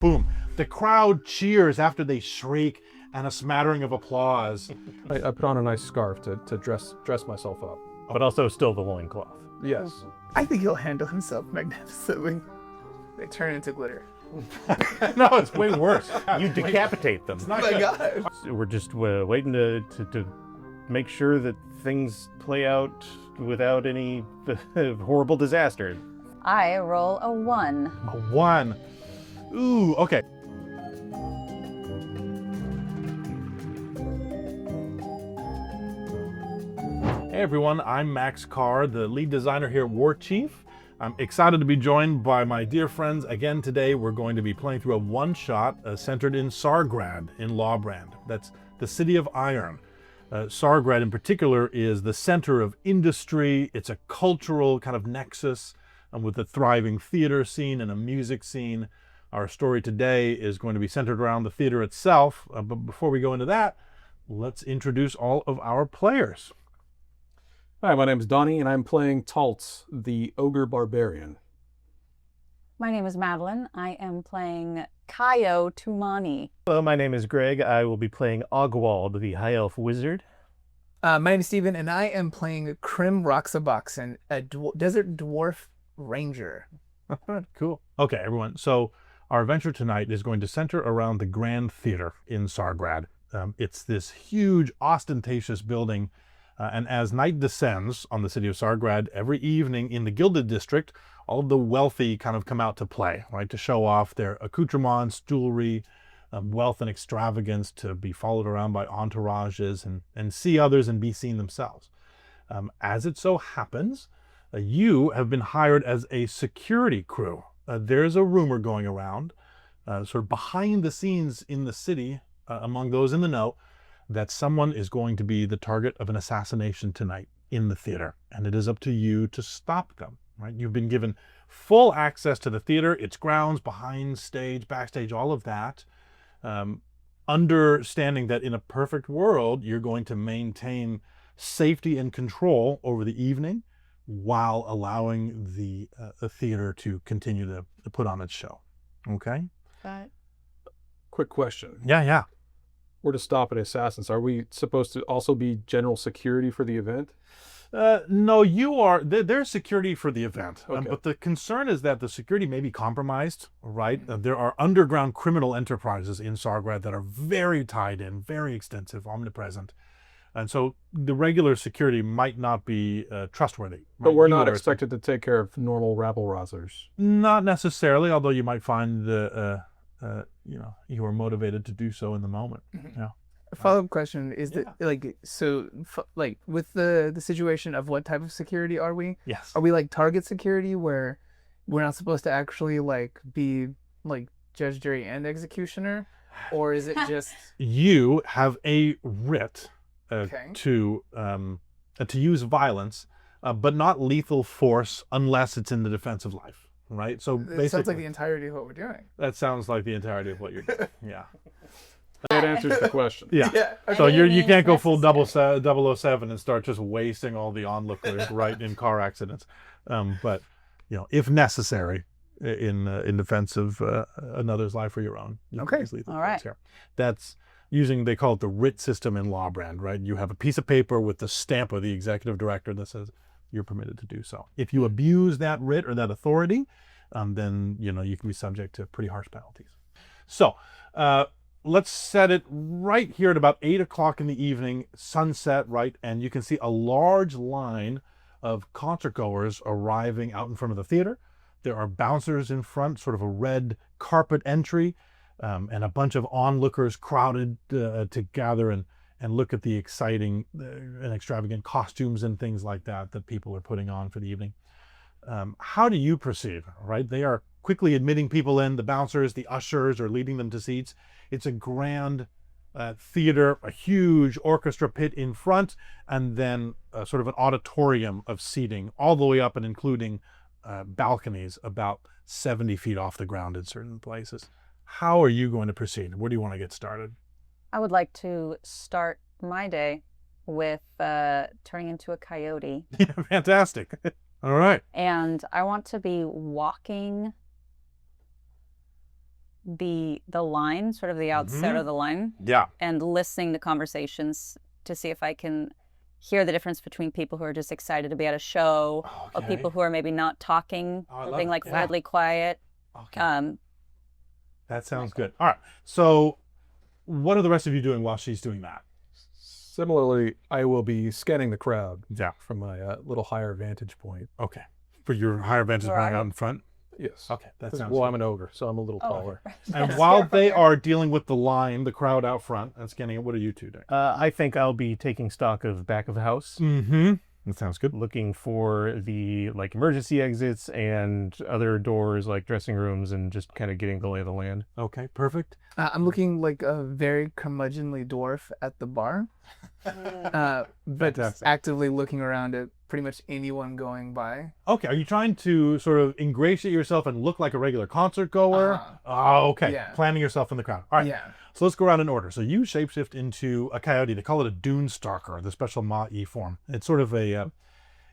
Boom. The crowd cheers after they shriek, and a smattering of applause. I put on a nice scarf to dress myself up. But also still the loincloth. Yes. I think he'll handle himself magnificently. They turn into glitter. No, it's way worse. You decapitate them. Oh my god. We're just waiting to make sure that things play out without any horrible disaster. I roll a 1. A 1. Ooh, okay. Hey everyone, I'm Max Carr, the lead designer here at War Chief. I'm excited to be joined by my dear friends. Again today, we're going to be playing through a one-shot centered in Sargrad in Lawbrand. That's the City of Iron. Sargrad in particular is the center of industry. It's a cultural kind of nexus with a thriving theater scene and a music scene. Our story today is going to be centered around the theater itself. But before we go into that, let's introduce all of our players. Hi, my name is Donny, and I'm playing Tults, the Ogre Barbarian. My name is Madeleine. I am playing Kaio Tumani. Hello, my name is Greg. I will be playing Ogwald, the High Elf Wizard. My name is Steven, and I am playing Crim Roxaboxen, a desert dwarf ranger. Cool. Okay, everyone. So our adventure tonight is going to center around the Grand Theater in Sargrad. It's this huge, ostentatious building. And as night descends on the city of Sargrad, every evening in the Gilded District, all of the wealthy kind of come out to play, right? To show off their accoutrements, jewelry, wealth and extravagance, to be followed around by entourages and see others and be seen themselves. As it so happens, you have been hired as a security crew. There's a rumor going around, sort of behind the scenes in the city, among those in the know, that someone is going to be the target of an assassination tonight in the theater, and it is up to you to stop them, right? You've been given full access to the theater, its grounds, behind stage, backstage, all of that, understanding that in a perfect world, you're going to maintain safety and control over the evening while allowing the theater to continue to put on its show, okay? Quick question. Yeah. We're to stop at Assassins. Are we supposed to also be general security for the event? No, you are. There's security for the event, Okay. but the concern is that the security may be compromised, right? There are underground criminal enterprises in Sargrad that are very tied in, very extensive, omnipresent. And so the regular security might not be trustworthy. But right? we're You not are- expected to take care of normal rabble-rousers. Not necessarily, although you might find you are motivated to do so in the moment. Yeah. A follow-up question is that with the situation of what type of security are we? Yes. Are we like target security where we're not supposed to actually like be like judge, jury, and executioner, or is it just You have a writ Okay. to use violence, but not lethal force unless it's in the defense of life, right? So basically, it sounds like the entirety of what we're doing? that sounds like the entirety of what you're doing. Yeah. That answers the question. Yeah. Yeah. So Any you means can't go full necessary. 007 and start just wasting all the onlookers right in car accidents. But if necessary, in defense of another's life or your own, you Okay. can use lethal All force right. here. That's using, they call it the writ system in Lawbrand, right? You have a piece of paper with the stamp of the executive director that says you're permitted to do so. If you abuse that writ or that authority, then you can be subject to pretty harsh penalties. So let's set it right here at about 8 o'clock in the evening, sunset, right? And you can see a large line of concert goers arriving out in front of the theater. There are bouncers in front, sort of a red carpet entry, and a bunch of onlookers crowded to gather and look at the exciting and extravagant costumes and things like that people are putting on for the evening. How do you proceed, right? They are quickly admitting people in. The bouncers, the ushers are leading them to seats. It's a grand theater, a huge orchestra pit in front, and then sort of an auditorium of seating all the way up and including balconies about 70 feet off the ground in certain places. How are you going to proceed? Where do you want to get started? I would like to start my day with turning into a coyote. Yeah, fantastic. All right. And I want to be walking the line, sort of the outset of the line, Yeah. and listening to conversations to see if I can hear the difference between people who are just excited to be at a show or Okay. people who are maybe not talking Oh, I or love being it. like Yeah. deadly quiet. Okay. That sounds good. All right. So what are the rest of you doing while she's doing that? Similarly, I will be scanning the crowd Yeah. from my little higher vantage point. Okay. For your higher vantage Where point are out you? in front? Yes. Okay. That sounds Well, good. I'm an ogre, so I'm a little taller. And while they are dealing with the line, the crowd out front, and scanning it, what are you two doing? I think I'll be taking stock of back of the house, Mm-hmm. That sounds good. looking for the like emergency exits and other doors like dressing rooms, and just kind of getting the lay of the land. Okay, perfect. I'm looking like a very curmudgeonly dwarf at the bar, but Fantastic. actively looking around at pretty much anyone going by. Okay, are you trying to sort of ingratiate yourself and look like a regular concert goer? Uh-huh. Oh, okay. Yeah. Planning yourself in the crowd. All right. Yeah. So let's go around in order. So you shapeshift into a coyote. They call it a dune stalker, the special Ma'i form. It's sort of a,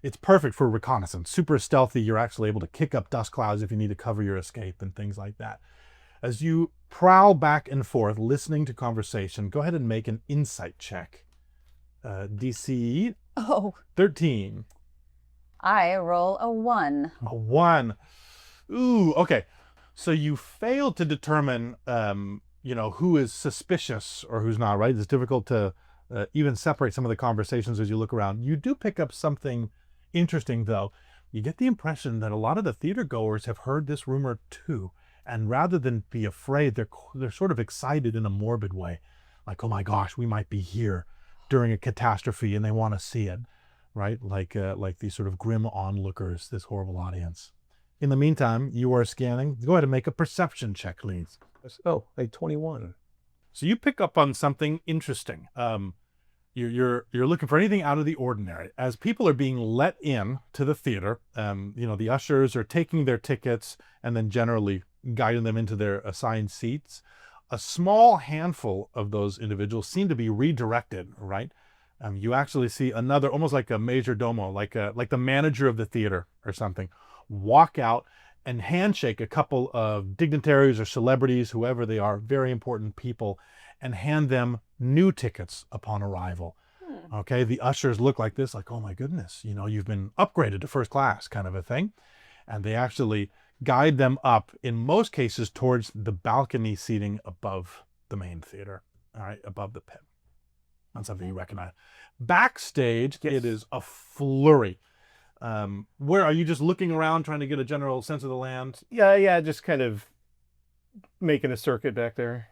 it's perfect for reconnaissance. Super stealthy. You're actually able to kick up dust clouds if you need to cover your escape and things like that. As you prowl back and forth, listening to conversation, go ahead and make an insight check. DC Oh, 13. I roll a 1. A 1. Ooh, okay. So you fail to determine, who is suspicious or who's not, right? It's difficult to even separate some of the conversations as you look around. You do pick up something interesting, though. You get the impression that a lot of the theater goers have heard this rumor too. And rather than be afraid, they're sort of excited in a morbid way. Like, oh my gosh, we might be here during a catastrophe and they want to see it, right? Like these sort of grim onlookers, this horrible audience. In the meantime, you are scanning. Go ahead and make a perception check, please. Oh, a 21. So you pick up on something interesting. You're looking for anything out of the ordinary. As people are being let in to the theater, the ushers are taking their tickets and then generally guiding them into their assigned seats. A small handful of those individuals seem to be redirected, right? You actually see another, almost like a major domo, like the manager of the theater or something, walk out and handshake a couple of dignitaries or celebrities, whoever they are, very important people, and hand them new tickets upon arrival. Okay, the ushers look like this, like, oh my goodness, you've been upgraded to first class kind of a thing. And they actually guide them up, in most cases, towards the balcony seating above the main theater, all right, above the pit. That's something you recognize. Backstage, It is a flurry. Where are you just looking around, trying to get a general sense of the land? Yeah, just kind of making a circuit back there.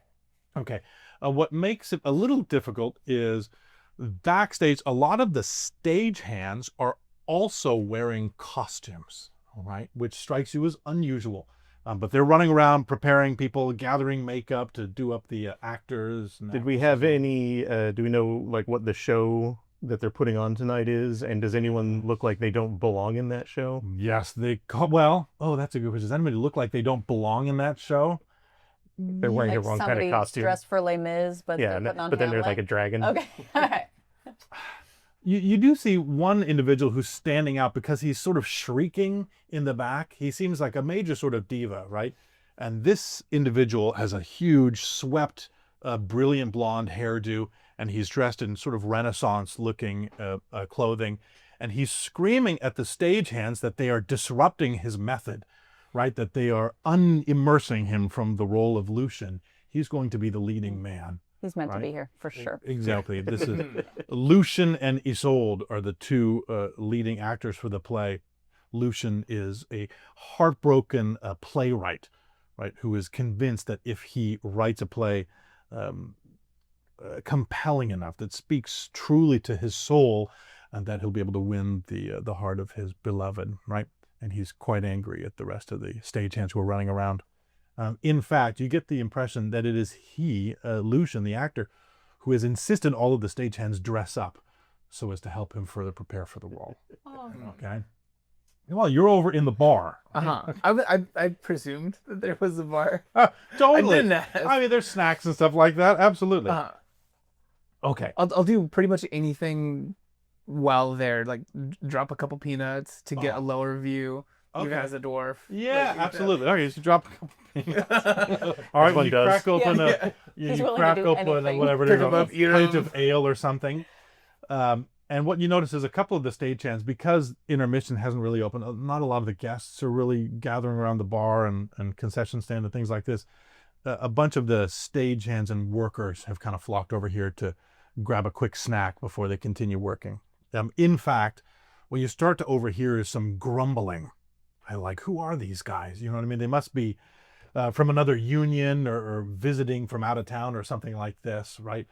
Okay. What makes it a little difficult is backstage, a lot of the stage hands are also wearing costumes, all right, which strikes you as unusual. But they're running around preparing people, gathering makeup to do up the actors. Did we have any, do we know like what the show that they're putting on tonight is? And does anyone look like they don't belong in that show? Yes, that's a good question. Does anybody look like they don't belong in that show? They're wearing the wrong kind of somebody costume. dressed for Les Mis, but Yeah, they're putting on but then there's like a Hamlet. dragon. Okay, all right. You do see one individual who's standing out because he's sort of shrieking in the back. He seems like a major sort of diva, right? And this individual has a huge, swept, brilliant blonde hairdo, and he's dressed in sort of Renaissance-looking clothing. And he's screaming at the stagehands that they are disrupting his method, right? That they are unimmersing him from the role of Lucien. He's going to be the leading man. He's meant Right. to be here for sure. Exactly. This is Lucien and Isolde are the two leading actors for the play. Lucien is a heartbroken playwright, right, who is convinced that if he writes a play compelling enough that speaks truly to his soul, and that he'll be able to win the heart of his beloved, right? And he's quite angry at the rest of the stagehands who are running around. In fact, you get the impression that it is he, Lucien, the actor, who has insisted all of the stagehands dress up so as to help him further prepare for the role. Oh. Okay. Well, you're over in the bar. I presumed that there was a bar. Totally. I didn't ask. I mean, there's snacks and stuff like that. Absolutely. Okay. I'll do pretty much anything while there, like drop a couple peanuts to get a lower view. even as a dwarf. Yeah, Like, absolutely. Okay, so drop a couple. All right, One you does. crack open Yeah. you He's willing to crack do open anything. whatever it Pick is, 'em up, eat pint 'em. of ale or something. And what you notice is a couple of the stagehands, because intermission hasn't really opened, not a lot of the guests are really gathering around the bar and concession stand and things like this. A bunch of the stagehands and workers have kind of flocked over here to grab a quick snack before they continue working. In fact, what you start to overhear is some grumbling. Like, who are these guys? You know what I mean? They must be from another union or visiting from out of town or something like this, right?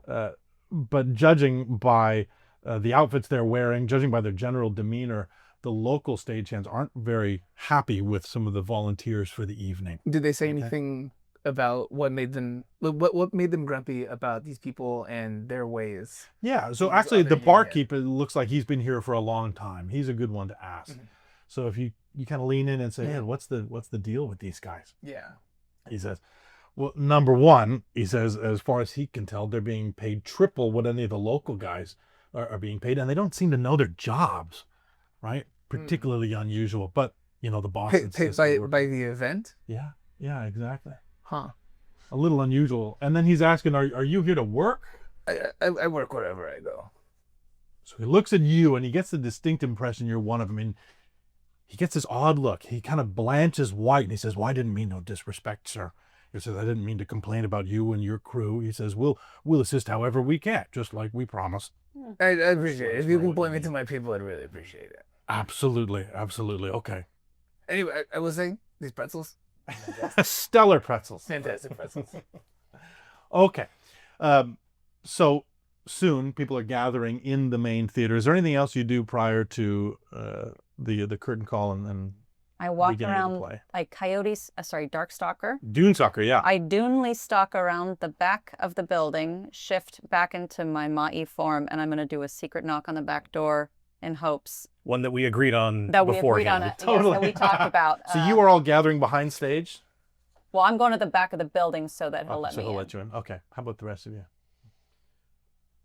But judging by the outfits they're wearing, judging by their general demeanor, the local stagehands aren't very happy with some of the volunteers for the evening. Did they say anything about what made them grumpy about these people and their ways? Yeah, so These actually other the union. barkeep, it looks like he's been here for a long time. He's a good one to ask. Mhm. So if you kind of lean in and say, hey, what's the deal with these guys? Yeah. He says, well, number one, he says, as far as he can tell, they're being paid triple what any of the local guys are being paid, and they don't seem to know their jobs, right? Particularly unusual, but the boss Paid insists by they work. the event? Yeah, exactly. Huh. A little unusual. And then he's asking, are you here to work? I work wherever I go. So he looks at you and he gets the distinct impression you're one of them. And he gets this odd look. He kind of blanches white and he says, well, I didn't mean no disrespect, sir. He says, I didn't mean to complain about you and your crew. He says, we'll assist however we can, just like we promised. I appreciate it. If you can point me to my people, I'd really appreciate it. Absolutely. Absolutely. Okay. Anyway, I was saying, these pretzels, Stellar pretzels. fantastic pretzels. Okay. So soon people are gathering in the main theater. Is there anything else you do prior to the curtain call and I walk beginning of the around play? like Darkstalker. Dune Soccer, yeah. I dunely stalk around the back of the building, shift back into my Ma'i form, and I'm going to do a secret knock on the back door in hopes One that we agreed on that we agreed on beforehand. it. Yes, that we talked about. So you are all gathering behind stage? Well, I'm going to the back of the building so that he'll let so me he'll in. let you in. Okay. How about the rest of you?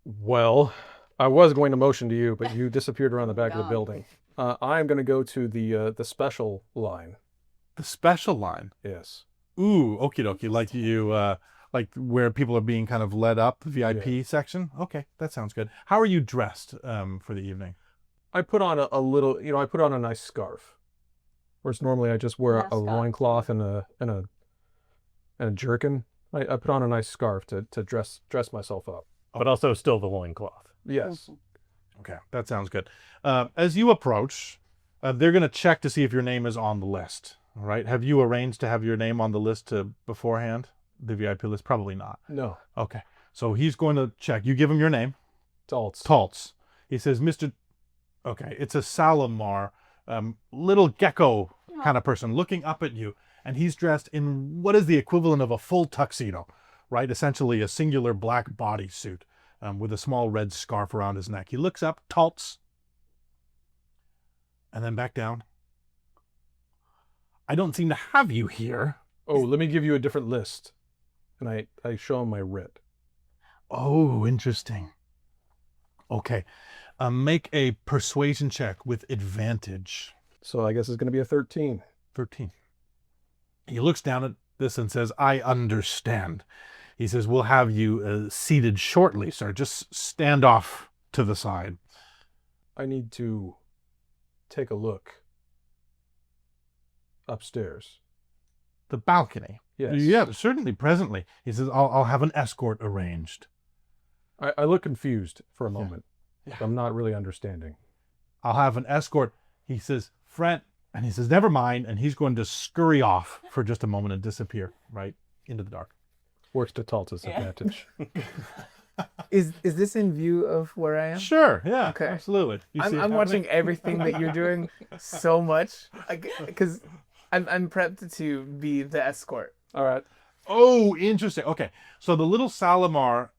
Well, I was going to motion to you, but you disappeared around the back of the God. building. I'm going to go to the special line. The special line. Yes. Ooh, okie dokie. Like you, like where people are being kind of led up, VIP section. Okay, that sounds good. How are you dressed for the evening? I put on a little, I put on a nice scarf. Whereas normally I just wear a Mascot. loincloth and a jerkin. I put on a nice scarf to dress myself up. But also still the loincloth. Yes. Okay, that sounds good. As you approach, they're going to check to see if your name is on the list. All right. Have you arranged to have your name on the list beforehand? The VIP list? Probably not. No. Okay. So he's going to check. You give him your name. Tults. Tults. He says, Mr. Okay, it's a Salamar, little gecko kind of person looking up at you. And he's dressed in what is the equivalent of a full tuxedo, right? Essentially a singular black bodysuit with a small red scarf around his neck. He looks up, Tults, and then back down. I don't seem to have you here. Oh, let me give you a different list. And I show him my writ. Oh, interesting. Okay. Make a persuasion check with advantage. So I guess it's going to be a 13. 13. He looks down at this and says, I understand. He says, we'll have you seated shortly, sir. Just stand off to the side. I need to take a look upstairs. The balcony. Yes. Yeah, certainly, presently. He says, I'll have an escort arranged. I look confused for a moment. Yeah. I'm not really understanding. I'll have an escort. He says, friend, and he says, never mind. And he's going to scurry off for just a moment and disappear right into the dark. Works to Tults' advantage. Is this in view of where I am? Sure, yeah, Okay. absolutely. You see it I'm happening? watching everything that you're doing so much because I'm prepped to be the escort. All right. Oh, interesting. Okay, so the little Salamar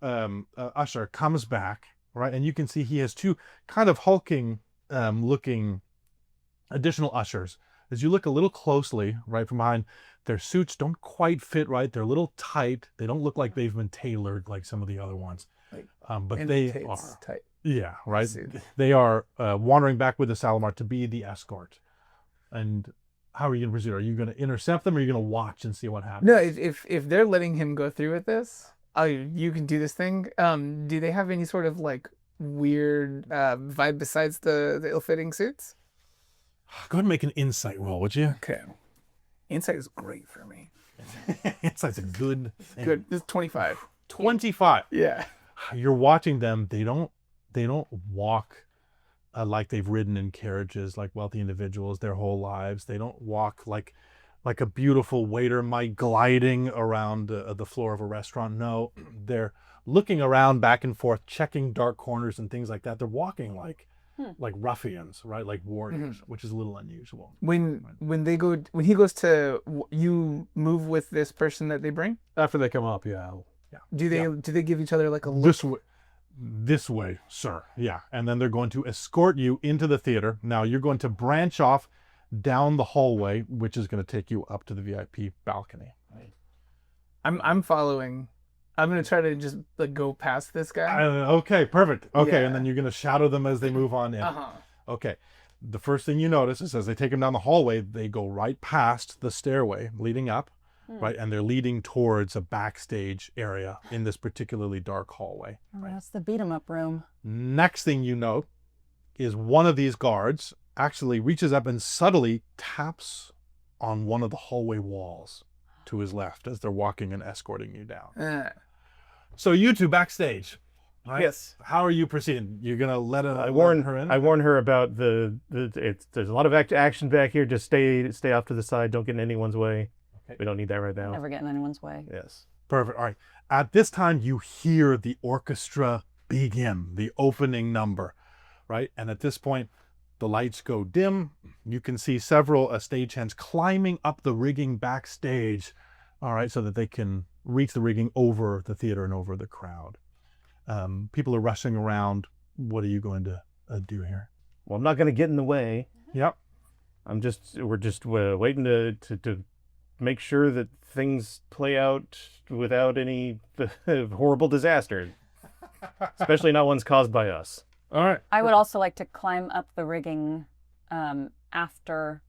usher comes back, right? And you can see he has two kind of hulking looking additional ushers. As you look a little closely, right from behind, their suits don't quite fit right. They're a little tight. They don't look like they've been tailored like some of the other ones. Like, But they Imitates are. tight. Yeah, right. Suit. They are wandering back with the Salamar to be the escort. And how are you going to proceed? Are you going to intercept them, or are you going to watch and see what happens? No, if they're letting him go through with this, you can do this thing. Do they have any sort of like weird vibe besides the ill-fitting suits? Go ahead and make an insight roll, would you? Okay. Insight is great for me. Insight's a good thing. Good. This is 25. 25. Yeah. You're watching them. They don't walk like they've ridden in carriages like wealthy individuals their whole lives. They don't walk like a beautiful waiter might gliding around the floor of a restaurant. No, they're looking around back and forth, checking dark corners and things like that. They're walking like ruffians, right? Like warriors, which is a little unusual. When he goes to, you move with this person that they bring? After they come up, yeah. Do they give each other like a look? This way, sir. Yeah. And then they're going to escort you into the theater. Now you're going to branch off down the hallway, which is going to take you up to the VIP balcony. I'm following. I'm going to try to just like go past this guy. Okay, perfect. Okay, Yeah. and then you're going to shadow them as they move on in. Uh-huh. Okay. The first thing you notice is as they take them down the hallway, they go right past the stairway leading up, right? And they're leading towards a backstage area in this particularly dark hallway. Oh, that's the beat 'em up room. Next thing you note is one of these guards actually reaches up and subtly taps on one of the hallway walls to his left as they're walking and escorting you down. So you two backstage. Right? Yes. How are you proceeding? You're gonna let I let warn her in? I warn her about there's a lot of action back here. Just stay off to the side. Don't get in anyone's way. Okay. We don't need that right now. Never get in anyone's way. Yes. Perfect. All right. At this time, you hear the orchestra begin, the opening number, right? And at this point, the lights go dim. You can see several stagehands climbing up the rigging backstage, all right, so that they can reach the rigging over the theater and over the crowd. People are rushing around. What are you going to do here? Well, I'm not going to get in the way. Yep. We're just waiting to make sure that things play out without any horrible disaster, especially not ones caused by us. All right. I would also like to climb up the rigging after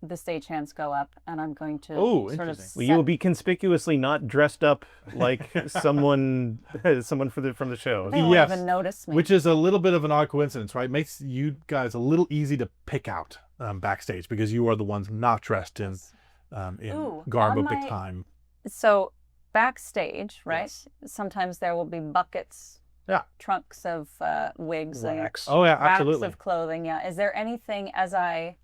the stagehands go up, and I'm going to sort of interesting. Well, you will be conspicuously not dressed up like someone from the show. They won't Yes. even notice me. Which is a little bit of an odd coincidence, right? Makes you guys a little easy to pick out backstage because you are the ones not dressed in Ooh, garb on of the my- time. So backstage, right? Yes. Sometimes there will be buckets, trunks of wigs Racks. Oh yeah, and racks absolutely. of clothing. Yeah. Is there anything as I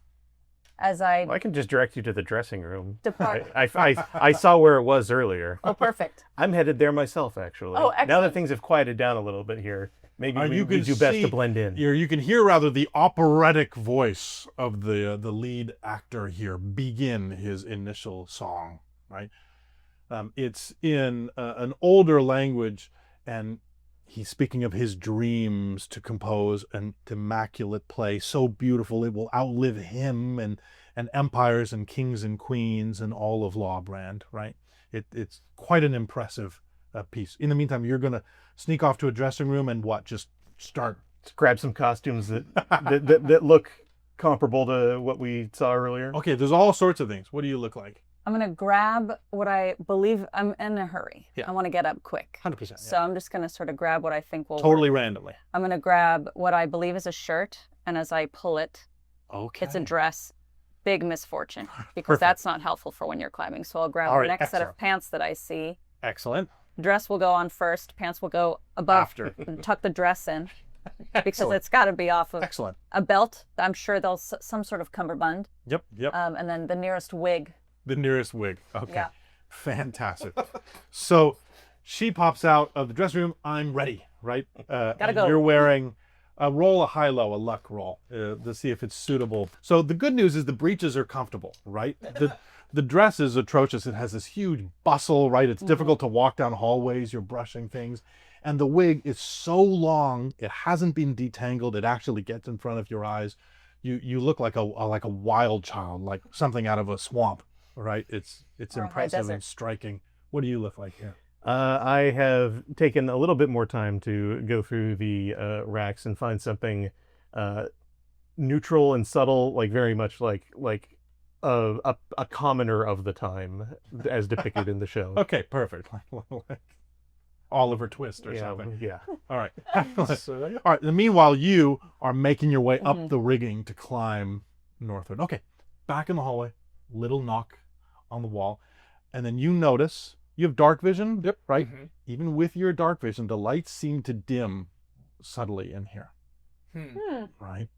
Well, I can just direct you to the dressing room. depart? I saw where it was earlier. Oh, perfect. I'm headed there myself, actually. Oh, Now that excellent. things have quieted down a little bit here, maybe You we can do best see- to blend in. You can hear rather the operatic voice of the lead actor here begin his initial song, right? It's in an older language, and he's speaking of his dreams to compose an immaculate play so beautiful it will outlive him and empires and kings and queens and all of Lawbrand, right? It's quite an impressive piece. In the meantime, you're going to sneak off to a dressing room and just start. Grab some costumes that look comparable to what we saw earlier. Okay, there's all sorts of things. What do you look like? I'm going to grab what I believe. I'm in a hurry. Yeah. I want to get up quick. 100%. So I'm just going to sort of grab what I think will Totally work. randomly. I'm going to grab what I believe is a shirt, and as I pull it, Okay. it's a dress. Big misfortune, because Perfect. that's not helpful for when you're climbing. So I'll grab All the right, next set of excellent. pants that I see. Excellent. Dress will go on first. Pants will go above. After. And tuck the dress in, because Excellent. it's got to be off of Excellent. a belt. I'm sure there'll some sort of cummerbund, Yep. and then the nearest wig. The nearest wig. Okay. Yeah. Fantastic. So she pops out of the dressing room. I'm ready, right? Gotta and go. You're wearing a high-low, a luck roll to see if it's suitable. So the good news is the breeches are comfortable, right? The dress is atrocious. It has this huge bustle, right? It's difficult to walk down hallways. You're brushing things. And the wig is so long, it hasn't been detangled. It actually gets in front of your eyes. You look like a wild child, like something out of a swamp, right? It's Or a high impressive and desert. striking. What do you look like here? I have taken a little bit more time to go through the racks and find something neutral and subtle, like very much like a commoner of the time, as depicted in the show. Okay, perfect. Like Oliver Twist or Yeah, something. yeah. All right. So, All right. And meanwhile, you are making your way up the rigging to climb northward. Okay. Back in the hallway, little knock on the wall, and then you notice you have dark vision. Yep. Right. Even with your dark vision, the lights seem to dim subtly in here. Right.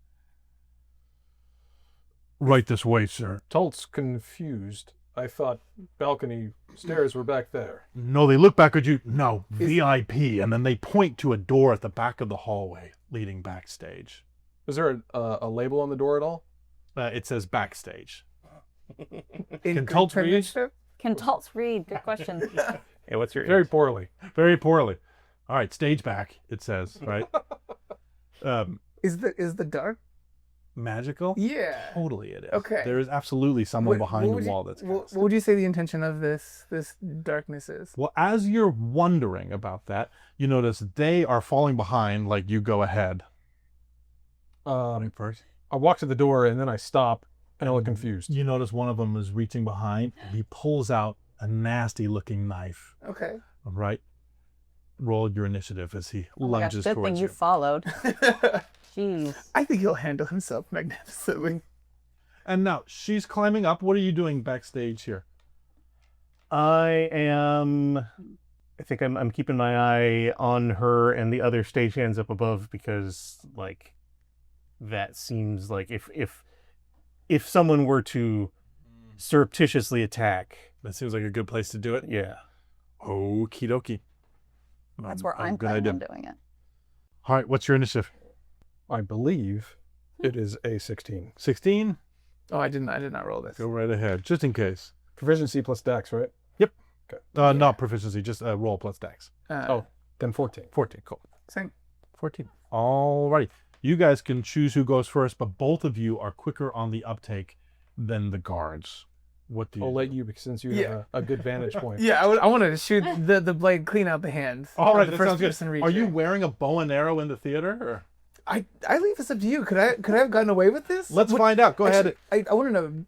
Right this way, sir. Tults confused. I thought balcony stairs were back there. No, they look back at you. No, VIP, and then they point to a door at the back of the hallway leading backstage. Is there a label on the door at all? It says backstage. In Can Tults read? initiative? Can Tults read? Good question. Hey, what's your Very poorly. Very poorly. All right, stage back, it says, right? Is the dark? Magical? Yeah. Totally it is. Okay. There is absolutely someone What behind would the you- wall that's What cast. would you say the intention of this darkness is? Well, as you're wondering about that, you notice they are falling behind like you go ahead. First. I walk to the door and then I stop and I look confused. You notice one of them is reaching behind. He pulls out a nasty looking knife. Okay. All right. Roll your initiative as he Oh my gosh, lunges good thing towards you you. followed. Jeez. I think he'll handle himself magnificently. And now she's climbing up. What are you doing backstage here? I think I'm keeping my eye on her and the other stagehands up above because like that seems like if someone were to surreptitiously attack, That seems like a good place to do it. yeah. Okie dokie. That's where I'm good planning idea. on doing it. All right, what's your initiative? I believe it is a 16. 16? Oh, I did not roll this. Go right ahead, just in case. Proficiency plus dex, right? Yep. Okay. Not proficiency, just roll plus dex. Oh, then 14. 14, cool. Same. 14. Alrighty. You guys can choose who goes first, but both of you are quicker on the uptake than the guards. What do you I'll do? let you because you Yeah. have a good vantage point. Yeah, I wanted to shoot the blade clean out the hand. All right, the that first sounds good. person Are reaching. you wearing a bow and arrow in the theater? Or? I leave this up to you. Could I have gotten away with this? Let's find out. Go ahead. I want to know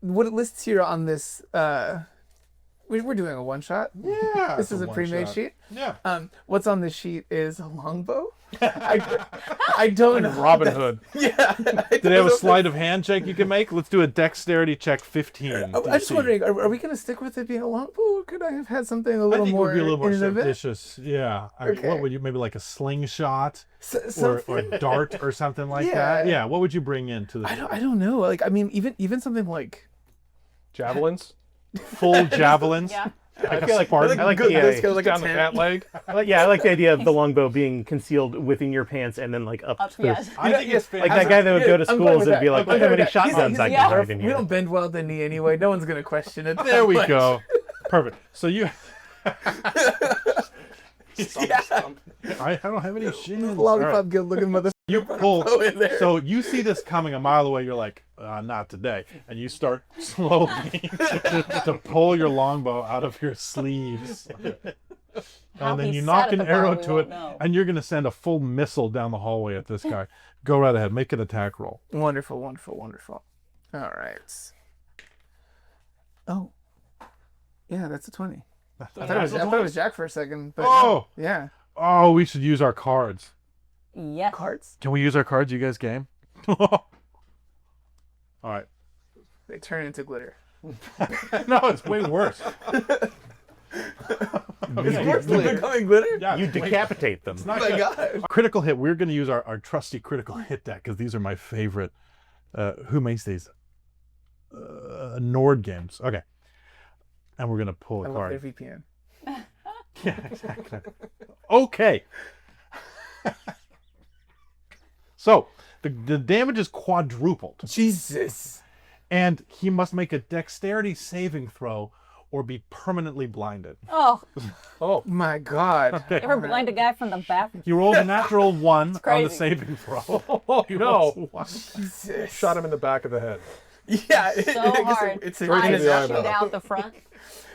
what it lists here on this. We're doing a one shot. Yeah. This is a pre-made sheet. Yeah. What's on this sheet is a longbow. I don't know. Robin Hood. Yeah. Do they have a sleight of hand check you can make? Let's do a dexterity check 15. I'm just DC. wondering, are we going to stick with it being a longbow, or could I have had something a I little think it more would be a little more innovative? surreptitious. Yeah. Okay. What would you, maybe like a slingshot So, or a dart or something like Yeah. that? Yeah. What would you bring into the I don't know. Like, I mean, even something like Javelins. full javelins? Yeah. Like I feel a like Spartan? I like good, the this goes like Down a the 10. fat leg. I like the idea of the longbow being concealed within your pants and then like up to the, Yes. I think it's like that guy that would go to I'm fine schools with and be that. like, I'm look fine how with many that. shotguns I He's- can yeah. hide in We here. don't bend well at the knee anyway. No one's gonna question it. There we much. go. Perfect. So you, I don't have any shins. All Lollipop right. good looking mother. You pull. Oh, in there. So you see this coming a mile away. You're like, not today, and you start slowly to pull your longbow out of your sleeves. How And then he you sat knock at an the bar, arrow we to won't it, know. and you're going to send a full missile down the hallway at this guy. Go right ahead. Make an attack roll. Wonderful, wonderful, wonderful. All right. Oh. Yeah, that's a 20. I thought it was Jack for a second. But Oh! yeah. Oh, we should use our cards. Yes. Cards. Can we use our cards? You guys game? All right. They turn into glitter. No, it's way worse. They're becoming glitter? Yeah, You wait. decapitate them. Oh my god. Critical hit. We're going to use our trusty critical hit deck because these are my favorite. Who makes these? Nord games. Okay. And we're going to pull I a love their card. VPN. Yeah, exactly. Okay. So the damage is quadrupled, Jesus. and he must make a dexterity saving throw or be permanently blinded. Oh, Oh, My god. Okay. ever blind a guy from the back? He rolled a natural 1 on the crazy. saving throw. oh He no! rolls a 1. Jesus. Shot him in the back of the head. Yeah. So it's hard. It's a, Right to Eyes the shooting eyeball. out the front.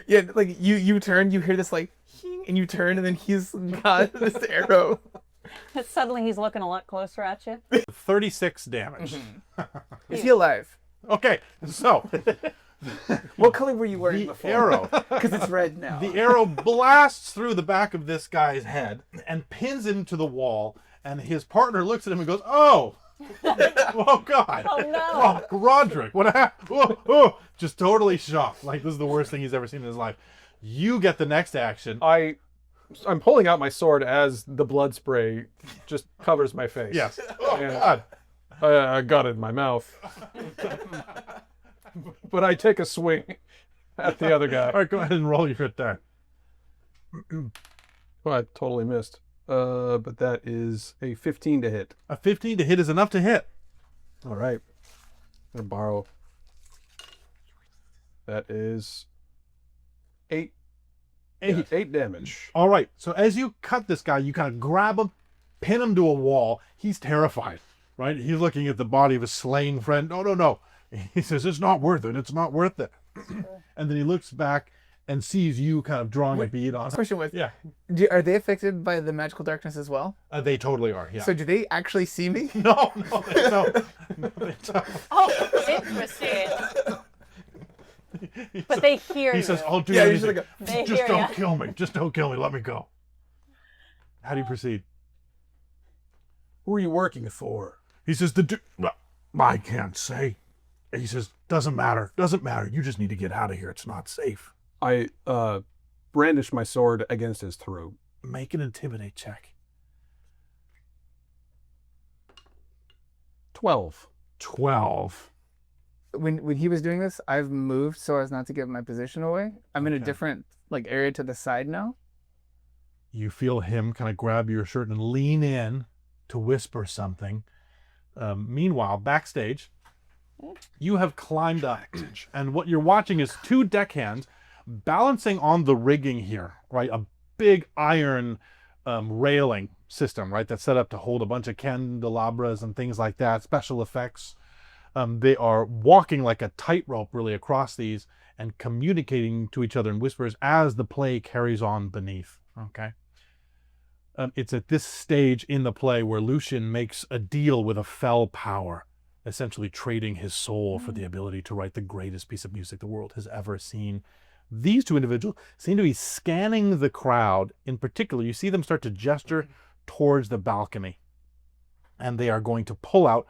yeah, like you turn, you hear this like, "Hing," and you turn, and then he's got this arrow. Suddenly he's looking a lot closer at you. 36 damage. Is he alive? Okay, so What color were you wearing the before? arrow. Because it's red now. The arrow blasts through the back of this guy's head and pins him to the wall, and his partner looks at him and goes, "Oh, oh God, Oh, no. oh, Roderick, what happened?" Oh, oh. Just totally shocked. Like this is the worst thing he's ever seen in his life. You get the next action. I'm pulling out my sword as the blood spray just covers my face. Yes. Oh And God. I got it in my mouth. But I take a swing at the other guy. All right, go ahead and roll your hit die. Oh, I totally missed. But that is a 15 to hit. A 15 to hit is enough to hit. All right. I'm gonna borrow. That is 8 damage. All right. So as you cut this guy, you kind of grab him, pin him to a wall. He's terrified, right? He's looking at the body of his slain friend. No, no, no. He says, "It's not worth it. It's not worth it." And then he looks back and sees you kind of drawing a bead on him. Question was, Yeah, are they affected by the magical darkness as well? they totally are. Yeah. So do they actually see me? No, no, no. They don't. Oh, interesting. But they hear He you. says, "I'll do Yeah, anything. usually go, They Just hear don't ya. kill me. Just don't kill me. Let me go." How do you proceed? Who are you working for? He says, "I can't say." He says, "Doesn't matter. Doesn't matter. You just need to get out of here. It's not safe." I brandish my sword against his throat. Make an intimidate check. 12. 12. when he was doing this, I've moved so as not to give my position away. I'm in a Okay. different area to the side now. You feel him kind of grab your shirt and lean in to whisper something. Meanwhile, backstage, you have climbed up, and what you're watching is two deckhands balancing on the rigging here, right? A big iron railing system, right? That's set up to hold a bunch of candelabras and things like that, special effects. They are walking like a tightrope really across these and communicating to each other in whispers as the play carries on beneath, okay? It's at this stage in the play where Lucien makes a deal with a fell power, essentially trading his soul for the ability to write the greatest piece of music the world has ever seen. These two individuals seem to be scanning the crowd. In particular, you see them start to gesture towards the balcony, and they are going to pull out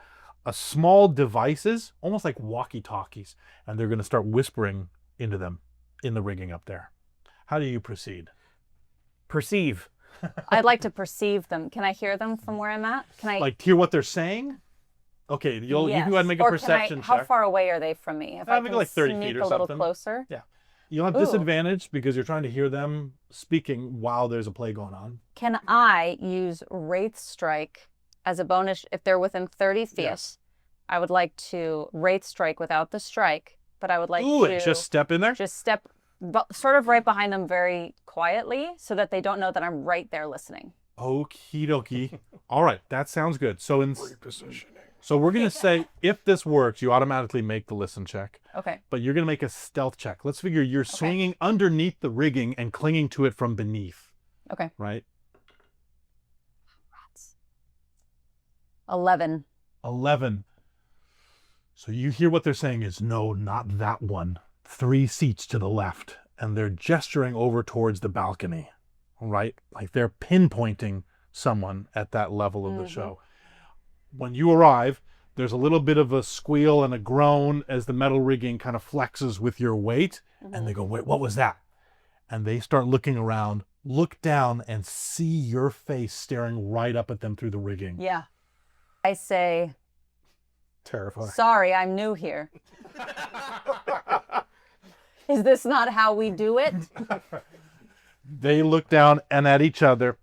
a small devices, almost like walkie-talkies, and they're going to start whispering into them in the rigging up there. How do you proceed? Perceive. I'd like to perceive them. Can I hear them from where I'm at? Can I? Like hear what they're saying? Okay, you can go ahead and make a Or perception can I, How check. far away are they from me? If Maybe can like 30 sneak feet or a little something. closer. Yeah. You'll have Ooh. disadvantage because you're trying to hear them speaking while there's a play going on. Can I use Wraith Strike as a bonus if they're within 30 feet? Yes. I would like to Wraith Strike without the strike, but I would like Ooh, to just step in there? just step sort of right behind them very quietly so that they don't know that I'm right there listening. Okie dokie. All right, that sounds good. So we're going to say if this works, you automatically make the listen check, Okay. but you're going to make a stealth check. Let's figure you're swinging underneath the rigging and clinging to it from beneath, Okay. right? 11. 11. So you hear what they're saying is, "No, not that one. 3 seats to the left." And they're gesturing over towards the balcony, right? Like they're pinpointing someone at that level of the show. When you arrive, there's a little bit of a squeal and a groan as the metal rigging kind of flexes with your weight. And they go, "Wait, what was that?" And they start looking around, look down, and see your face staring right up at them through the rigging. Yeah. I say, Terrifying. sorry, I'm new here. Is this not how we do it? They look down and at each other,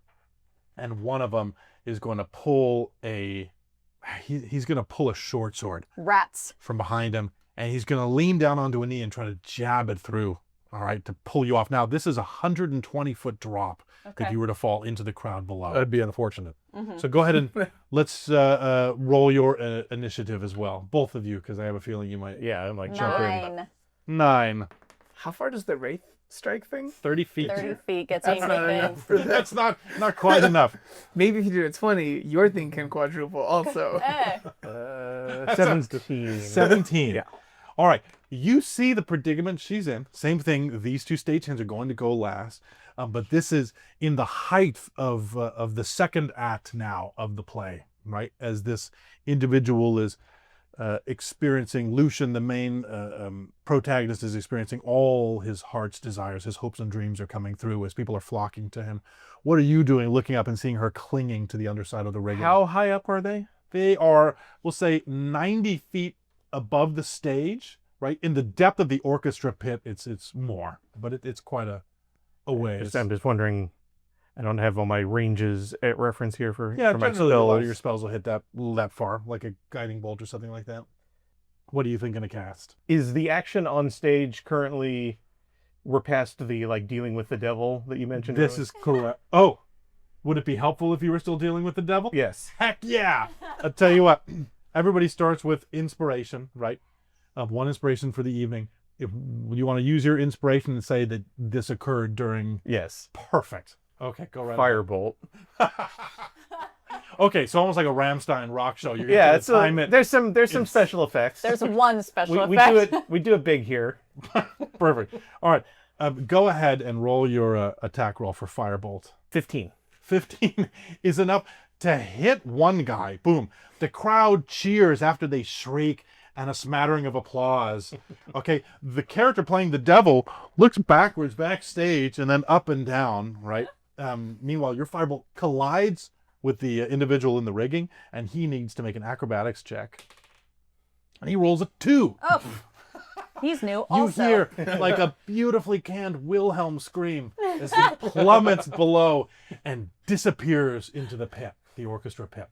and one of them is going to pull he's going to pull a short sword Rats. from behind him, and he's going to lean down onto a knee and try to jab it through, all right, to pull you off. Now, this is a 120-foot drop if Okay. you were to fall into the crowd below. That'd be unfortunate. So go ahead and let's roll your initiative as well, both of you, because I have a feeling you might. Yeah, I'm like jump in. 9. 9, How far does the Wraith Strike thing? 30 feet. 30 feet gets me That's not within. enough for that. That's not quite enough. Maybe if you do it 20, your thing can quadruple also. Eh. 17. 17. Yeah. All right, you see the predicament she's in. Same thing. These two stagehands are going to go last, but this is in the height of the second act now of the play, right? As this individual is experiencing, Lucien, the main protagonist, is experiencing all his heart's desires. His hopes and dreams are coming through as people are flocking to him. What are you doing, looking up and seeing her clinging to the underside of the rigging? How high up are they? They are, we'll say, 90 feet above the stage, right? In the depth of the orchestra pit, it's more, but it's quite a ways. I'm just wondering. I don't have all my ranges at reference here for Yeah, for my generally a lot of spells. your spells will hit that far, like a guiding bolt or something like that. What are you thinking to cast? Is the action on stage currently? We're past the dealing with the devil that you mentioned. This earlier? is correct. Oh, would it be helpful if you were still dealing with the devil? Yes. Heck yeah! I'll tell you what. Everybody starts with inspiration, right? One inspiration for the evening. If you want to use your inspiration and say that this occurred during, Yes. perfect. Okay, go right. Firebolt. Okay, so almost like a Rammstein rock show. You're Yeah, gonna it's time it. there's some special effects. There's one special we effect. do it. We do it big here. Perfect. All right, go ahead and roll your attack roll for Firebolt. 15. 15 is enough to hit one guy. Boom. The crowd cheers after they shriek and a smattering of applause. Okay, the character playing the devil looks backwards backstage and then up and down, right? Meanwhile, your firebolt collides with the individual in the rigging, and he needs to make an acrobatics check. And he rolls a 2. Oh, he's new. You Also, hear like a beautifully canned Wilhelm scream as he plummets below and disappears into the pit, the orchestra pit.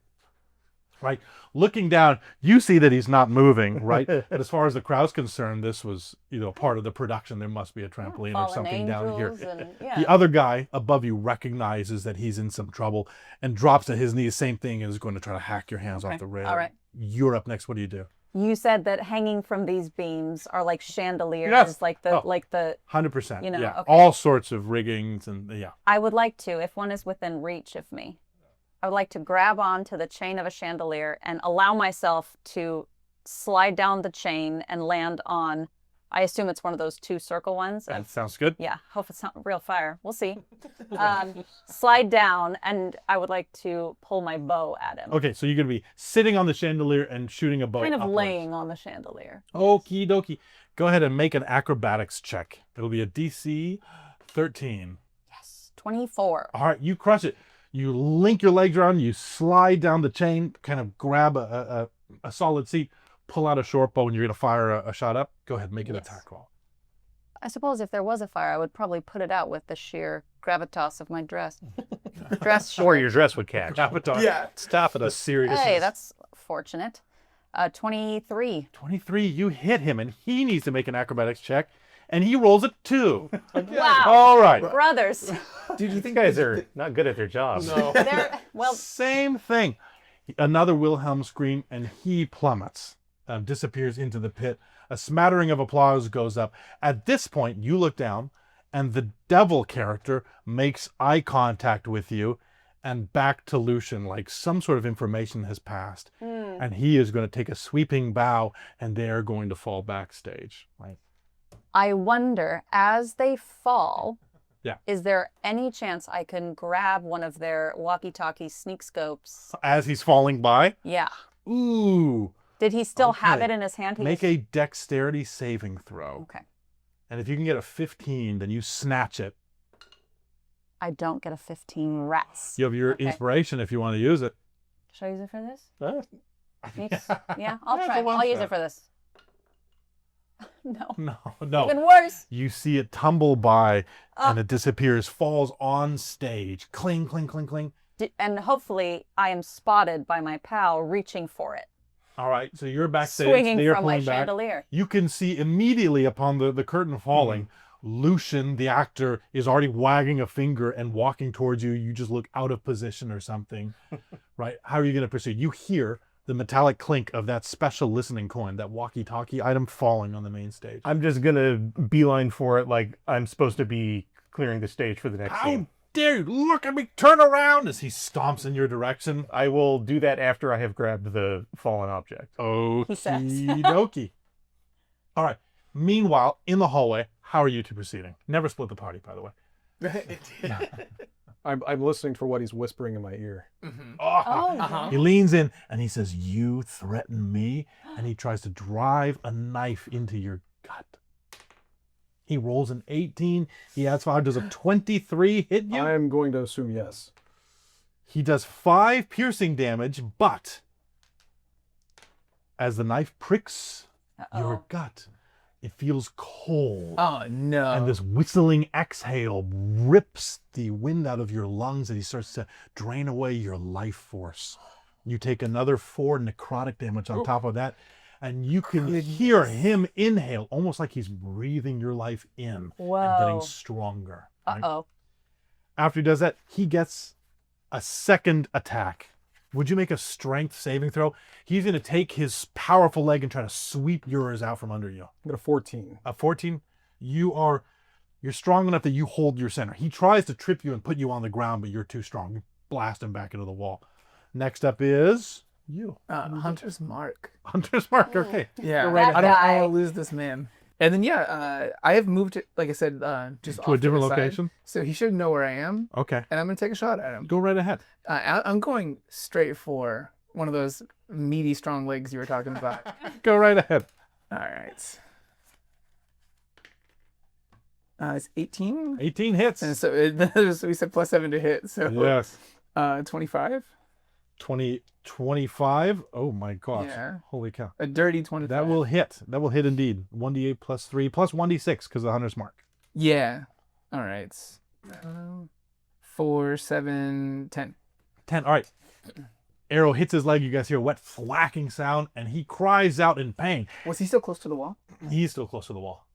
Right? Looking down, you see that he's not moving, right? But as far as the crowd's concerned, this was, part of the production. There must be a trampoline or fallen something down here. angels and yeah. The other guy above you recognizes that he's in some trouble and drops to his knees. Same thing, and is going to try to hack your hands off the rail. All right. You're up next. What do you do? You said that hanging from these beams are like chandeliers, Yes. like the Oh. like the. 100%. You know, yeah. okay. All sorts of riggings and yeah. I would like to, if one is within reach of me, I would like to grab onto the chain of a chandelier and allow myself to slide down the chain and land on. I assume it's one of those 2 circle ones. That sounds good. Yeah, hope it's not real fire. We'll see. Slide down, and I would like to pull my bow at him. Okay, so you're going to be sitting on the chandelier and shooting a bow Kind of upwards. laying on the chandelier. Okie dokie. Go ahead and make an acrobatics check. It'll be a DC 13. Yes, 24. All right, you crush it. You link your legs around, you slide down the chain, kind of grab a solid seat, pull out a short bow, and you're going to fire a shot up. Go ahead, make an Yes. attack roll. I suppose if there was a fire, I would probably put it out with the sheer gravitas of my dress. Dress Or shirt. your dress would catch. Avatar. Yeah. Stop it. The seriousness. Hey, that's fortunate. 23. 23, you hit him, and he needs to make an acrobatics check, and he rolls a 2. Wow. All right. Brothers. Dude, you These think guys are not good at their jobs. No. They're, well, Same thing. Another Wilhelm scream, and he plummets, disappears into the pit. A smattering of applause goes up. At this point, you look down, and the devil character makes eye contact with you, and back to Lucien, like some sort of information has passed. And he is going to take a sweeping bow, and they're going to fall backstage. Right? I wonder, as they fall, Yeah. is there any chance I can grab one of their walkie-talkie sneak scopes? As he's falling by, Yeah. ooh, Did he still have Okay. it in his hand? He make was- a dexterity saving throw. Okay. And if you can get a 15, then you snatch it. I don't get a 15 rats. You have your Okay. inspiration if you want to use it. Should I use it for this? Yes. Yeah, I'll Yeah, try. for one I'll use shot. it for this. No. No. Even worse. You see it tumble by Ah. and it disappears, falls on stage. Cling, cling, cling, cling. And hopefully I am spotted by my pal reaching for it. All right, so you're backstage. Swinging They're from my pulling back. chandelier. You can see immediately upon the curtain falling, Lucien, the actor, is already wagging a finger and walking towards you. You just look out of position or something, right? How are you going to proceed? You hear the metallic clink of that special listening coin, that walkie-talkie item falling on the main stage. I'm just gonna beeline for it like I'm supposed to be clearing the stage for the next How scene. dare you look at me, turn around as he stomps in your direction. I will do that after I have grabbed the fallen object. He says. Okie dokie. All right. Meanwhile, in the hallway, how are you two proceeding? Never split the party, by the way. I'm listening for what he's whispering in my ear. Oh, He leans in and he says, "You threaten me?" And he tries to drive a knife into your gut. He rolls an 18. He adds 5. Does a 23 hit you? I'm going to assume yes. He does 5 piercing damage, but as the knife pricks your gut, it feels cold. Oh no. And this whistling exhale rips the wind out of your lungs and he starts to drain away your life force. You take another 4 necrotic damage on top of that, and you can hear him inhale, almost like he's breathing your life in and getting Whoa. stronger. right? Uh-oh. After he does that, he gets a second attack. Would you make a strength saving throw? He's going to take his powerful leg and try to sweep yours out from under you. I got a 14. A 14, you're strong enough that you hold your center. He tries to trip you and put you on the ground, but you're too strong. You blast him back into the wall. Next up is you. Hunter's Mark. Hunter's Mark, okay. Yeah, That I don't guy. want to lose this man. And then I have moved it, like I said, just To a off different the side. location? So he should know where I am, Okay. and I'm gonna take a shot at him. Go right ahead. I'm going straight for one of those meaty, strong legs you were talking about. Go right ahead. All right. It's 18. 18 hits. And so we said +7 to hit. So Yes. 25. 25. Oh my gosh. Yeah. Holy cow. A dirty 25. That will hit. That will hit indeed. 1d8 plus 3 plus 1d6 because of the Hunter's Mark. Yeah. All right. 4, 7, 10. 10. All right. Arrow hits his leg. You guys hear a wet thwacking sound, and he cries out in pain. Was he still close to the wall? He's still close to the wall.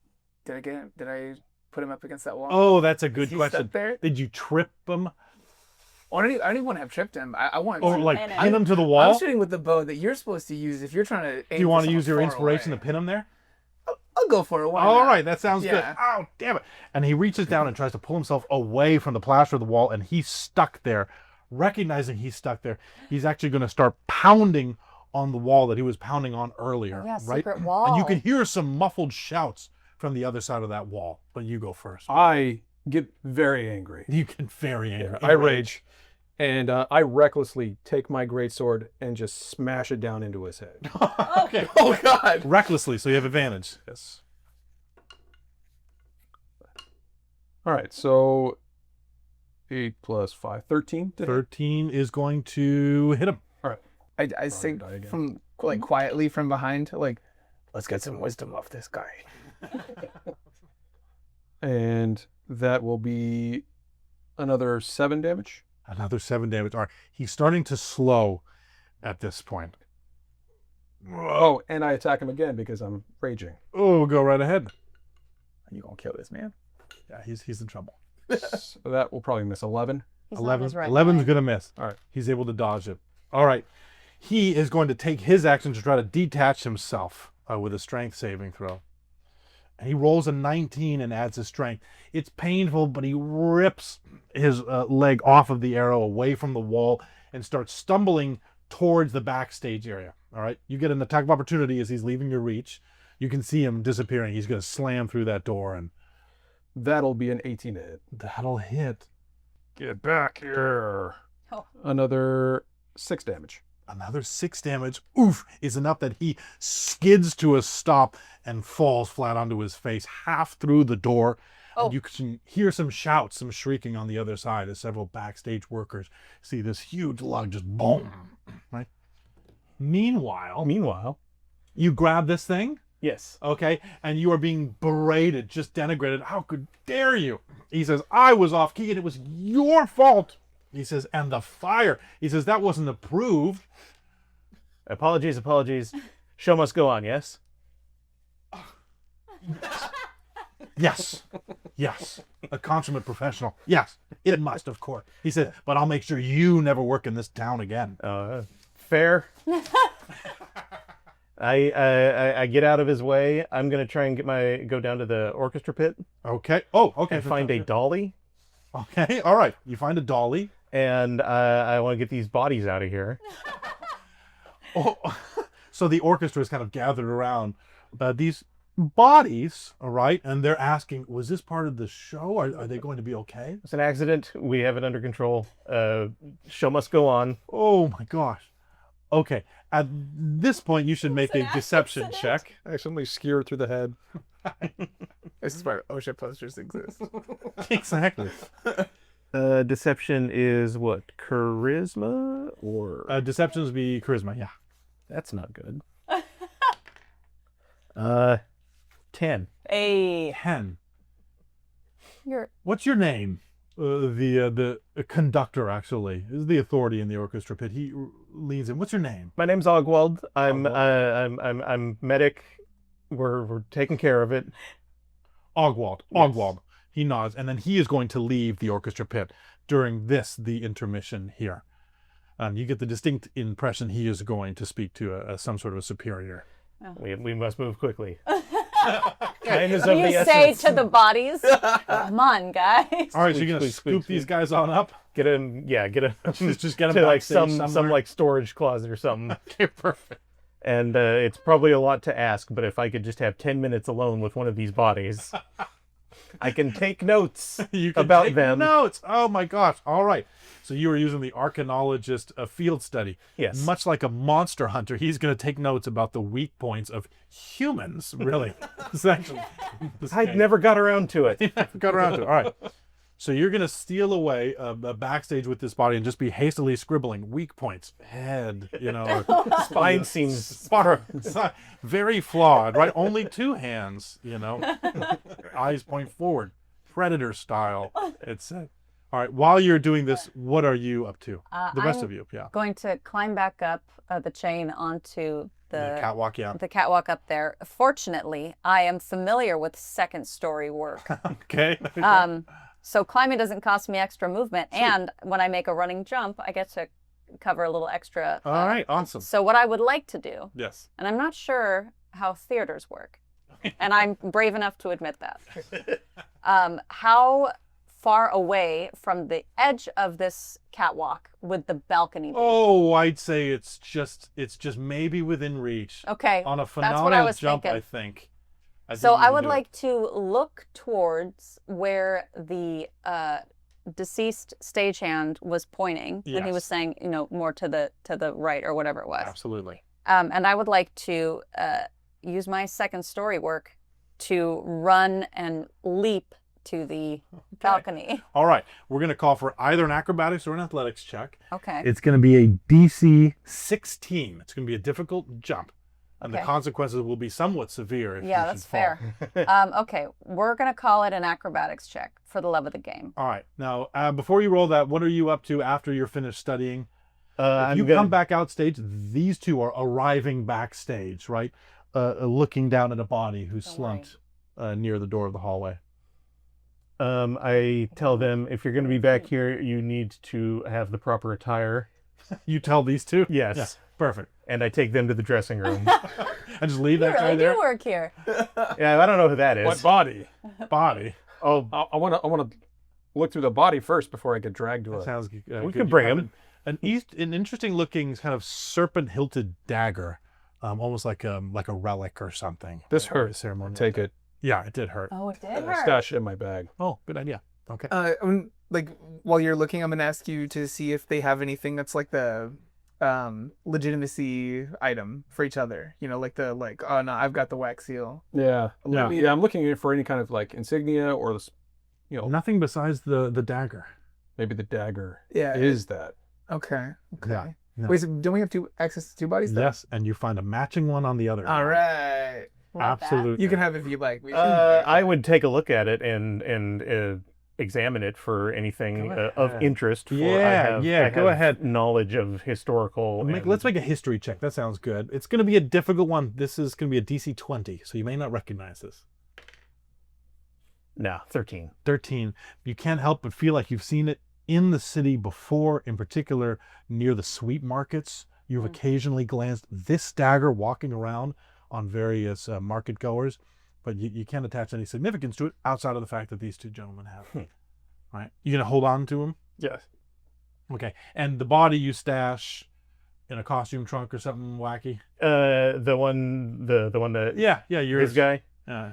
Did I get him? Did I put him up against that wall? Oh, that's a Is good he question. stuck there? Did you trip him Oh, I don't even want to have tripped him. I want. or like pin him. pin him to the I'm wall? shooting with the bow that you're supposed to use if you're trying to. Do you want to use your inspiration to pin him there? I'll go for it. Why All not? right, that sounds good. Yeah. Oh, damn it. And he reaches down and tries to pull himself away from the plaster of the wall, and he's stuck there. Recognizing he's stuck there, he's actually going to start pounding on the wall that he was pounding on earlier. Oh, yeah, right? secret wall. And you can hear some muffled shouts from the other side of that wall. But you go first. I get very angry. You get very angry. I rage. And I recklessly take my greatsword and just smash it down into his head. Okay. Oh God. Recklessly, so you have advantage. Yes. All right, so 8 plus 5, 13. to hit. 13 is going to hit him. I say die again. from like quietly from behind, like, let's get some wisdom off this guy. And that will be another 7 damage. Another 7 damage. All right. He's starting to slow at this point. Oh, and I attack him again because I'm raging. Oh, go right ahead. Are you gonna kill this man? Yeah, he's in trouble. So that will probably miss 11. He's not 11. his right 11's mind. going to miss. All right. He's able to dodge it. All right. He is going to take his action to try to detach himself with a strength saving throw. And he rolls a 19 and adds his strength. It's painful, but he rips his leg off of the arrow away from the wall and starts stumbling towards the backstage area. All right. You get an attack of opportunity as he's leaving your reach. You can see him disappearing. He's going to slam through that door, and That'll be an 18 to hit. that'll hit. Get back here. Oh. Another 6 damage. Another 6 damage, oof, is enough that he skids to a stop and falls flat onto his face, half through the door. Oh. And you can hear some shouts, some shrieking on the other side as several backstage workers see this huge lug just boom, right? Meanwhile, you grab this thing, Yes. okay, and you are being berated, just denigrated. How could dare you? He says, I was off key and it was your fault. He says, and the fire. He says, that wasn't approved. Apologies. Show must go on, yes? Yes. A consummate professional. Yes. It must, of course. He said, but I'll make sure you never work in this town again. Fair. I get out of his way. I'm going to try and go down to the orchestra pit Okay. Oh, okay. and find a dolly. Okay. All right. You find a dolly. And I want to get these bodies out of here. Oh, so the orchestra is kind of gathered around. These bodies, all right, and they're asking, was this part of the show? Are they going to be okay? It's an accident. We have it under control. Show must go on. Oh my gosh. Okay, at this point, you should make a deception check. Accidentally skewered through the head. This is why OSHA posters exist. Exactly. Deception is what? Charisma or? Deceptions would be charisma, yeah. That's not good. 10. Hey, 10. you're What's your name? The conductor, actually, is the authority in the orchestra pit. He leans in. What's your name? My name's Ogwald. I'm medic. We're taking care of it. Ogwald. Yes. Ogwald. He nods, and then he is going to leave the orchestra pit during the intermission here. You get the distinct impression he is going to speak to some sort of a superior. We must move quickly. Time is of you the say essence. to the bodies, "Come on, guys." All right, so you're going to Squeak, scoop squeak, these squeak. guys on up? Get him. Yeah, get him Just get him to like backstage some somewhere? like storage closet or something. Okay, perfect. And it's probably a lot to ask, but if I could just have 10 minutes alone with one of these bodies, I can take notes You can about take them. notes. Oh my gosh. All right. So you were using the archaeologist field study. Yes. Much like a monster hunter, he's going to take notes about the weak points of humans, really. Essentially. I never got around to it. Got around to it. All right. So you're going to steal away backstage with this body and just be hastily scribbling weak points, head, Spine seems spot, very flawed, right? Only 2 hands, eyes point forward, predator style. It's all right. While you're doing this, what are you up to? The rest I'm of you, yeah. going to climb back up the chain onto The catwalk, yeah. the catwalk up there. Fortunately, I am familiar with second story work. Okay. So climbing doesn't cost me extra movement, and when I make a running jump, I get to cover a little extra. All right. Awesome. So what I would like to do, Yes. and I'm not sure how theaters work, and I'm brave enough to admit that. How far away from the edge of this catwalk would the balcony be? Oh, I'd say it's just maybe within reach. Okay, On a that's what I phenomenal was jump, thinking. I think. So you I can would do it. like to look towards where the deceased stagehand was pointing when he was Yes. saying, more to the right or whatever it was. Absolutely. And I would like to use my second story work to run and leap to the balcony. All right. We're going to call for either an acrobatics or an athletics check. Okay. It's going to be a DC 16. It's going to be a difficult jump. And the Okay. consequences will be somewhat severe if Yeah, you that's should fall. fair. Okay, we're gonna call it an acrobatics check for the love of the game. All right. Now, before you roll that, what are you up to after you're finished studying? If I'm you gonna- come back outstage, these two are arriving backstage, right? Looking down at a body who's Don't worry. slumped near the door of the hallway. I tell them, if you're going to be back here, you need to have the proper attire. You tell these two? Yes. Yeah, perfect. And I take them to the dressing room. And just leave You that guy really there? do work here. Yeah, I don't know who that is. What body? Body. Oh, I want to look through the body first before I get dragged to That it. sounds good. we You can bring have him. an interesting looking kind of serpent hilted dagger, almost like a relic or something. This Very hurts. ceremonial. Take it. Yeah, it did hurt. Oh, it did and hurt. stash it in my bag. Oh, good idea. Okay. While you're looking, I'm gonna ask you to see if they have anything that's like the legitimacy item for each other. Oh no, I've got the wax seal. Yeah. Yeah. Yeah. I'm looking for any kind of like insignia or this, Nothing besides the dagger. maybe the dagger Yeah. is that. Okay. Okay. Yeah. Yeah. Wait, so don't we have access to 2 bodies? Then? Yes, and you find a matching one on the other. All right. Love that. Absolutely. You can have it if you like. I would take a look at it and examine it for anything Go of ahead. interest. For Yeah, I go have ahead. Knowledge of historical. Let's make a history check. That sounds good. It's going to be a difficult one. This is going to be a DC 20, so you may not recognize this. No, 13. 13. You can't help but feel like you've seen it in the city before, in particular near the sweet markets. You've occasionally glanced this dagger walking around on various market goers, but you can't attach any significance to it outside of the fact that these two gentlemen have it. Right? You gonna hold on to him? Yes. Okay. And the body you stash in a costume trunk or something wacky? The one that Yeah, yours. his guy.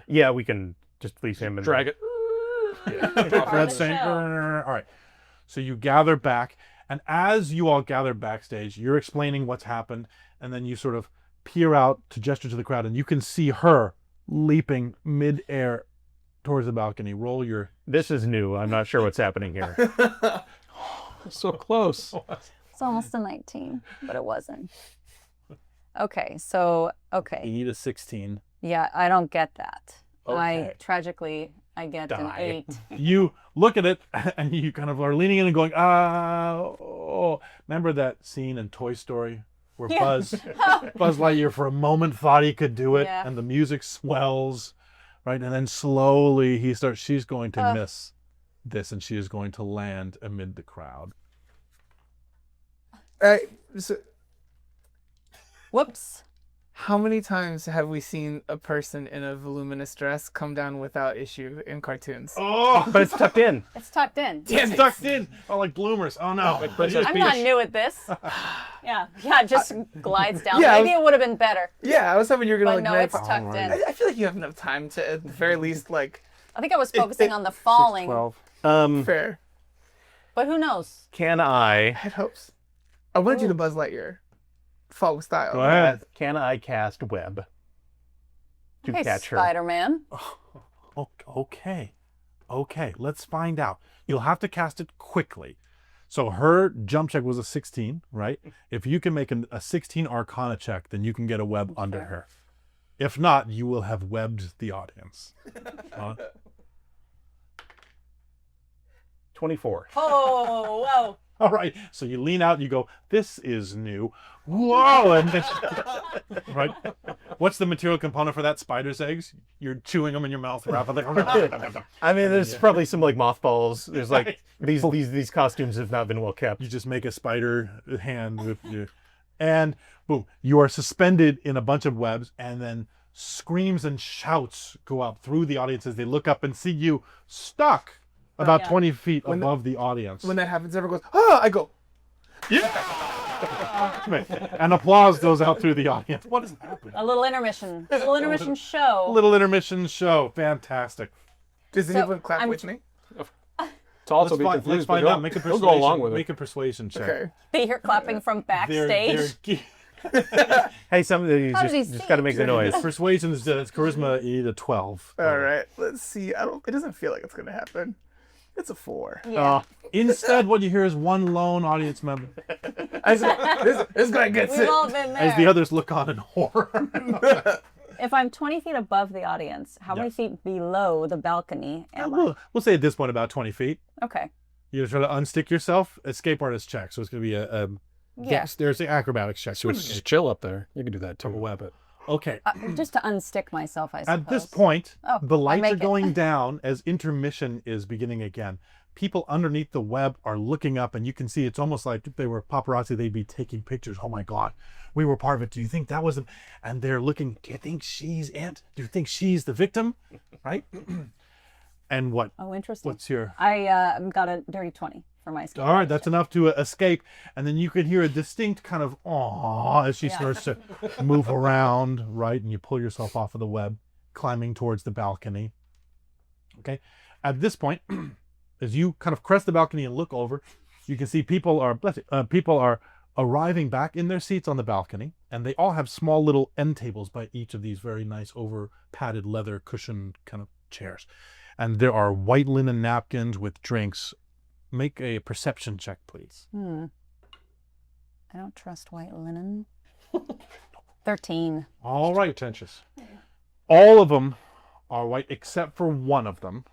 Yeah, we can just leave him and Drag it. That's saying, all right. So you gather back, and as you all gather backstage, you're explaining what's happened, and then you sort of peer out to gesture to the crowd, and you can see her leaping mid-air towards the balcony. Roll your... This is new. I'm not sure what's happening here. So close. It's almost a 19, but it wasn't. Okay, so, You okay. need a 16. Yeah, I don't get that. Okay. I get an Die. 8. You look at it, and you kind of are leaning in and going, oh. Remember that scene in Toy Story where Yeah. Buzz Lightyear for a moment thought he could do it, Yeah. and the music swells, right? And then slowly she's going to miss this, and she is going to land amid the crowd. So Whoops. how many times have we seen a person in a voluminous dress come down without issue in cartoons? Oh, But it's tucked in. It's tucked in. it's tucked in. Oh, like bloomers. Oh, no. I'm not new at this. Yeah, it just glides down. Yeah, Maybe it would have been better, Yeah, I was hoping you were gonna but no, like. it's tucked in. I feel like you have enough time to, at the very least, like I think I was focusing on the falling, 12. fair. but who knows? Can I I had hopes. I wanted you to Buzz Lightyear, fall with style. Go ahead. cast web to Hey, catch her? Spider-Man. Okay. Let's find out. You'll have to cast it quickly. So her jump check was a 16, right? If you can make a 16 Arcana check, then you can get a web under her. If not, you will have webbed the audience. 24. Oh, whoa. All right. So you lean out, you go, this is new. Whoa! And then, right? What's the material component for that? Spider's eggs? You're chewing them in your mouth rapidly. I mean, there's probably some like mothballs. There's like these costumes have not been well kept. You just make a spider hand with you. And boom, you are suspended in a bunch of webs, and then screams and shouts go up through the audience as they look up and see you stuck about 20 feet above the audience. When that happens, everyone goes, "Oh!" I go, And applause goes out through the audience. What is happening? A little intermission. A little intermission show. Little intermission show. Fantastic. "Does So, anyone clap I'm- with me?" To also Let's be find, confused, let's find but out. Make a he'll persuasion. go along with Make it. a persuasion check. Okay. They hear clapping from backstage. Hey, somebody How does he just got to see? make the noise. Persuasion is it's charisma. You need a 12. All right. Let's see. It doesn't feel like it's gonna happen. It's a 4. Yeah. Instead, what you hear is one lone audience member This guy gets We've it. all been there. as the others look on in horror. If I'm 20 feet above the audience, how many feet below the balcony am I? We'll say at this point about 20 feet. Okay. You try to unstick yourself. Escape artist check. So it's going to be a Yeah. there's the acrobatics check. So it's just chill up there. You can do that too. web. Okay. Just to unstick myself, I suppose. At this point, Oh, the lights make are it. going down as intermission is beginning again. People underneath the web are looking up, and you can see it's almost like if they were paparazzi, they'd be taking pictures. Oh my God, we were part of it. Do you think that was? And they're looking. Do you think she's Aunt? Do you think she's the victim? Right? And what? Oh, interesting. What's your? I got a dirty 20 for my escape. All right, that's enough to escape, and then you can hear a distinct kind of "aww" as she starts to move around, right? And you pull yourself off of the web, climbing towards the balcony. Okay, at this point, as you kind of crest the balcony and look over, you can see people are arriving back in their seats on the balcony, and they all have small little end tables by each of these very nice over padded leather cushioned kind of chairs, and there are white linen napkins with drinks. Make a perception check, please. I don't trust white linen. 13. All right. Pretentious. All of them are white except for one of them,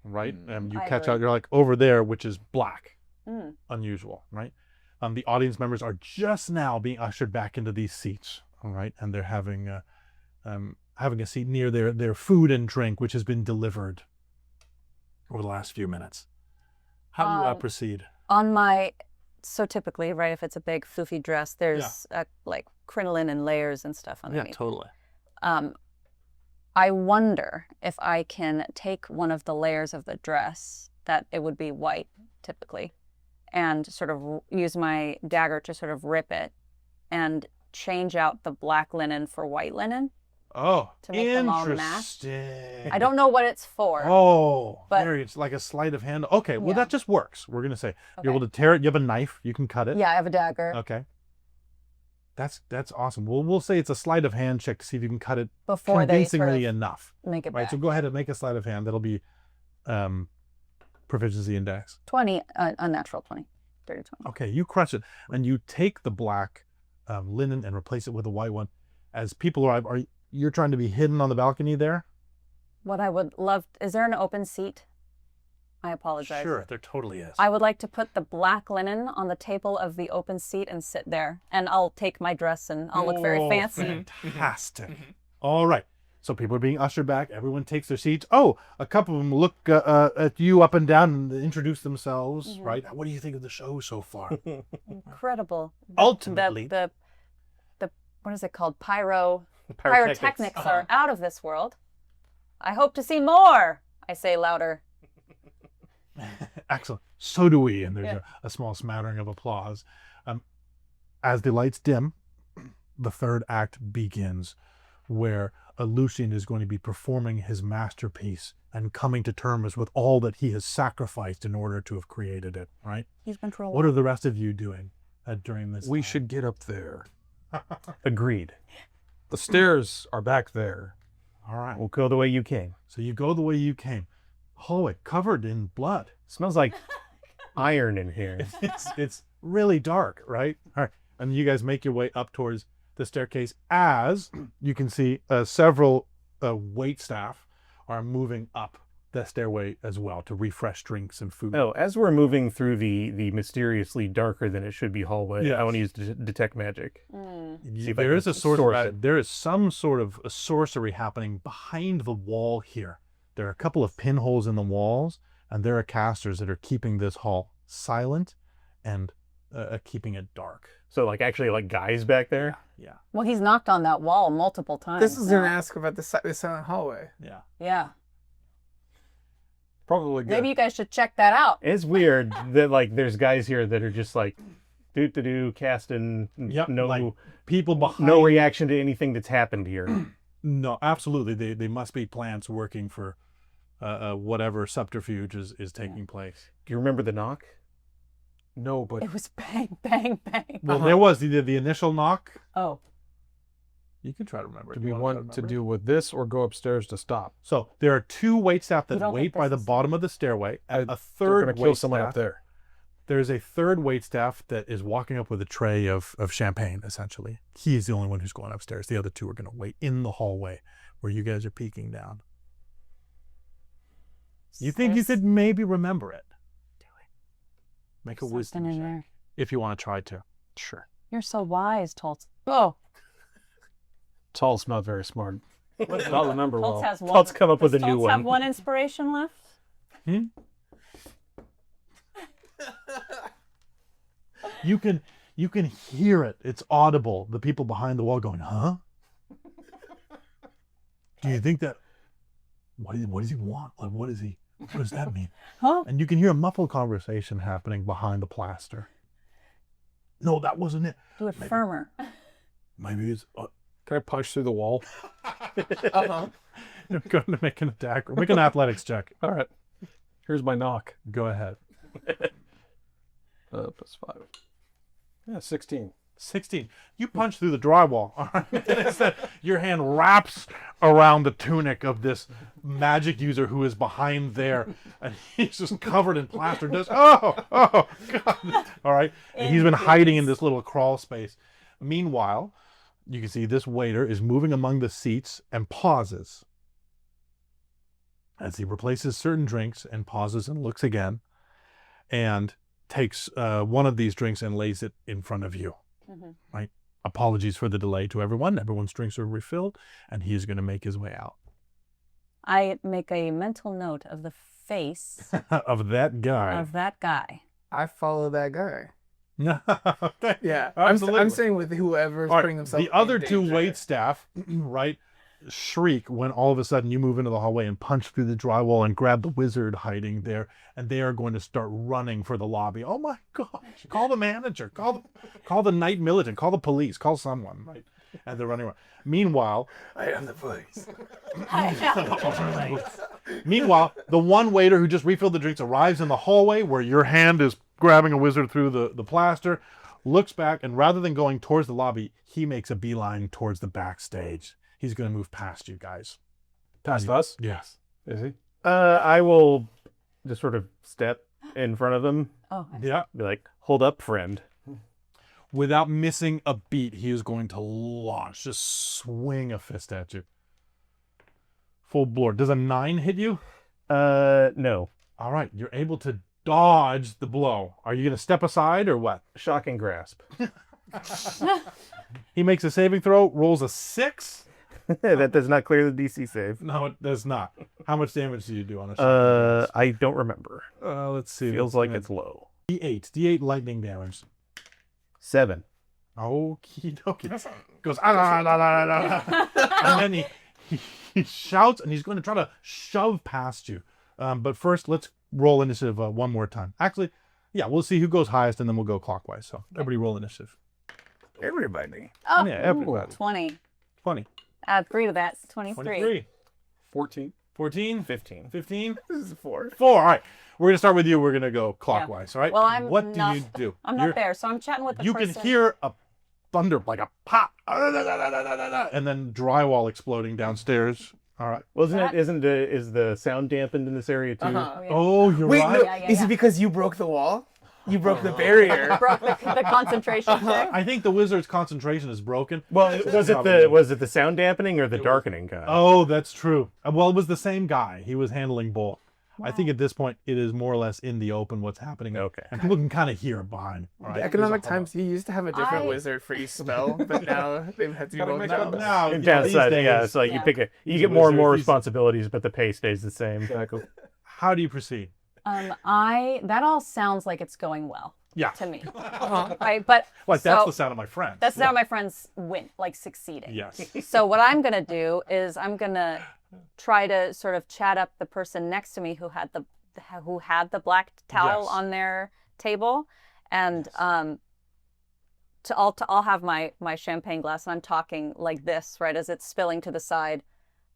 right? And you I catch agree. out, you're like over there, which is black. Mm. Unusual, right? The audience members are just now being ushered back into these seats, all right? And they're having a seat near their food and drink, which has been delivered over the last few minutes. How do you proceed? On my, so typically, right, if it's a big floofy dress, there's like crinoline and layers and stuff underneath. Totally. I wonder if I can take one of the layers of the dress, that it would be white typically, and sort of use my dagger to sort of rip it and change out the black linen for white linen. Oh, to make them all match. interesting. I don't know what it's for. Oh, But- very. It's like a sleight of hand. Okay, well Yeah. that just works. We're gonna say you're Okay. able to tear it. You have a knife. You can cut it. Yeah, I have a dagger. Okay. That's awesome. We'll say it's a sleight of hand check to see if you can cut it Before they sort convincingly of enough. make it Right. back. So go ahead and make a sleight of hand. That'll be proficiency index. 20, unnatural 20. Dirty 20. Okay, you crush it and you take the black linen and replace it with a white one. As people arrive, you're trying to be hidden on the balcony there? What I would love, is there an open seat? I apologize. Sure, there totally is. I would like to put the black linen on the table of the open seat and sit there. And I'll take my dress and I'll look very Oh, fancy. Fantastic. All right. So people are being ushered back. Everyone takes their seats. Oh, a couple of them look at you up and down and introduce themselves, right? What do you think of the show so far? Incredible. Ultimately- The what is it called? Pyrotechnics Pyrotechnics. are out of this world. I hope to see more, I say louder. Excellent. So do we. And there's Yeah. a small smattering of applause. As the lights dim, the third act begins, where Lucien is going to be performing his masterpiece and coming to terms with all that he has sacrificed in order to have created it, right? He's been for a What are the rest of you doing during this We time? should get up there. Agreed. The stairs are back there. All right. We'll go the way you came. So you go the way you came. Hallway covered in blood. Smells like iron in here. It's really dark, right? All right. And you guys make your way up towards the staircase as you can see several wait staff are moving up the stairway as well to refresh drinks and food. Oh, as we're moving through the mysteriously darker than it should be hallway, Yes. I want to use detect magic. See if I There can is a source it. there is some sort of a sorcery happening behind the wall here. There are a couple of pinholes in the walls, and there are casters that are keeping this hall silent and keeping it dark. So like actually like guys back there. Yeah. Well, he's knocked on that wall multiple times. This is going to now. ask about the silent hallway. Yeah. Yeah. Probably good. Maybe you guys should check that out. It's weird that like there's guys here that are just like do casting Yep. no like people behind. no reaction to anything that's happened here. No, absolutely. They must be plants working for whatever subterfuge is taking place. Do you remember the knock? No, but It was bang, bang, bang. Well, there was the initial knock. Oh, You can try to remember. do if we you wanna try want to remember. deal with this or go upstairs to stop? So there are two waitstaff You that don't wait think by this the is- bottom of the stairway. And a They're third gonna kill someone up waitstaff. there. There's a third waitstaff that is walking up with a tray of champagne, essentially. He is the only one who's going upstairs. The other two are going to wait in the hallway where you guys are peeking down. You think you there's could maybe remember it? Make a something wisdom in check there. if you want to try to. Sure. You're so wise, Tults. Oh, Tults not very smart. I'll remember Tults well. has one. Tults come up with Does a new Tults have one. one inspiration left? You can hear it. It's audible. The people behind the wall going, "Huh? Do you think that? What does he want? Like, what does that mean?" Huh? And you can hear a muffled conversation happening behind the plaster. No, that wasn't it. Do it firmer. Maybe it's. Can I punch through the wall? Uh-huh. You're going to make an attack. Make an athletics check. All right. Here's my knock. Go ahead. +5. Yeah, 16. 16. You punch through the drywall. All right. And instead, your hand wraps around the tunic of this magic user who is behind there, and he's just covered in plaster. Just oh God! All right. And he's been hiding in this little crawl space. Meanwhile, you can see this waiter is moving among the seats and pauses as he replaces certain drinks and pauses and looks again, and takes one of these drinks and lays it in front of you. Mhm. Right? Apologies for the delay to everyone. Everyone's drinks are refilled, and he is going to make his way out. I make a mental note of the face Of that guy. of that guy. I follow that guy. Okay. Yeah. Absolutely. I'm saying with whoever's All right, putting themselves the other in two danger. wait staff, right, shriek when all of a sudden you move into the hallway and punch through the drywall and grab the wizard hiding there, and they are going to start running for the lobby. Oh my gosh! Call the manager. Call the night militant. Call the police. Call someone. Right. and they're running around. Meanwhile, I am the voice. Meanwhile, the one waiter who just refilled the drinks arrives in the hallway where your hand is grabbing a wizard through the plaster, looks back, and rather than going towards the lobby, he makes a beeline towards the backstage. He's going to move past you guys. Past us? Yes. Is he? I will just sort of step in front of them, Oh, Yeah. be like, hold up, friend. Without missing a beat, he is going to launch, just swing a fist at you. Full bore. Does a 9 hit you? No. All right, you're able to dodge the blow. Are you going to step aside or what? Shocking grasp. He makes a saving throw, rolls a 6. That does not clear the DC save. No, it does not. How much damage do you do on a I don't remember. let's see. Feels like it's low. D8. D8 lightning damage. 7. Okie dokie. Goes, and then he shouts, and he's going to try to shove past you. But first, let's roll initiative one more time. Actually, yeah, we'll see who goes highest, and then we'll go clockwise. So everybody roll initiative. Everybody. Oh, Yeah, everybody. 20. 20. Add 3 to that. It's 23. 23. 14. 14. 15. 15. This is 4. 4. All right. We're going to start with you. We're going to go clockwise. All right. Well, I'm what not- do you do? I'm not there, so I'm chatting with the You person. can hear a thunder, like a pop, and then drywall exploding downstairs. All right. Well, That- is the sound dampened in this area too? Uh-huh. Oh, you're Wait, right. no, Yeah, is yeah. it because you broke the wall? You broke the barrier. Broke the concentration check. I think the wizard's concentration is broken. Well, was it the sound dampening or the darkening kind? Oh, that's true. Well, it was the same guy. He was handling both. I think at this point it is more or less in the open what's happening. Okay. And people can kind of hear it behind. All right? The economic There's a times, you used to have a different I- wizard for each spell, but now they've had to do Gotta both make now. up now. Now, And yeah, these downside, yeah, days- it's like Yeah. you get more and more wizard, he's- responsibilities, but the pay stays the same. Exactly. How do you proceed? That all sounds like it's going well Yeah. to me. Uh-huh. Right, but Like, that's so- the sound of my friend. That's how my friends win, like succeeding. Yes. So what I'm gonna do is I'm gonna try to sort of chat up the person next to me who had the black towel Yes. on their table, and I'll have my champagne glass, and I'm talking like this, right, as it's spilling to the side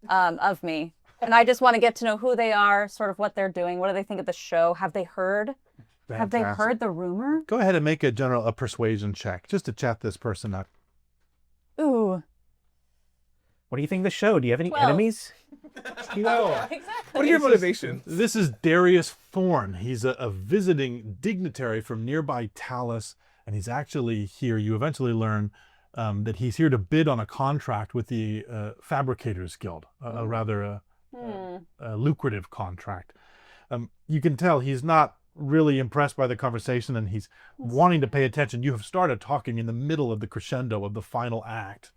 of me, and I just want to get to know who they are, sort of what they're doing, what do they think of the show, have they heard Fantastic. the rumor? Go ahead and make a persuasion check just to chat this person up. Ooh, What do you think of the show? Do you have any 12. enemies? exactly. What are your motivations? This is Darius Thorn. He's a visiting dignitary from nearby Talus, and he's actually here. You eventually learn that he's here to bid on a contract with the Fabricators Guild, a rather lucrative contract. You can tell he's not really impressed by the conversation, and he's wanting to pay attention. You have started talking in the middle of the crescendo of the final act.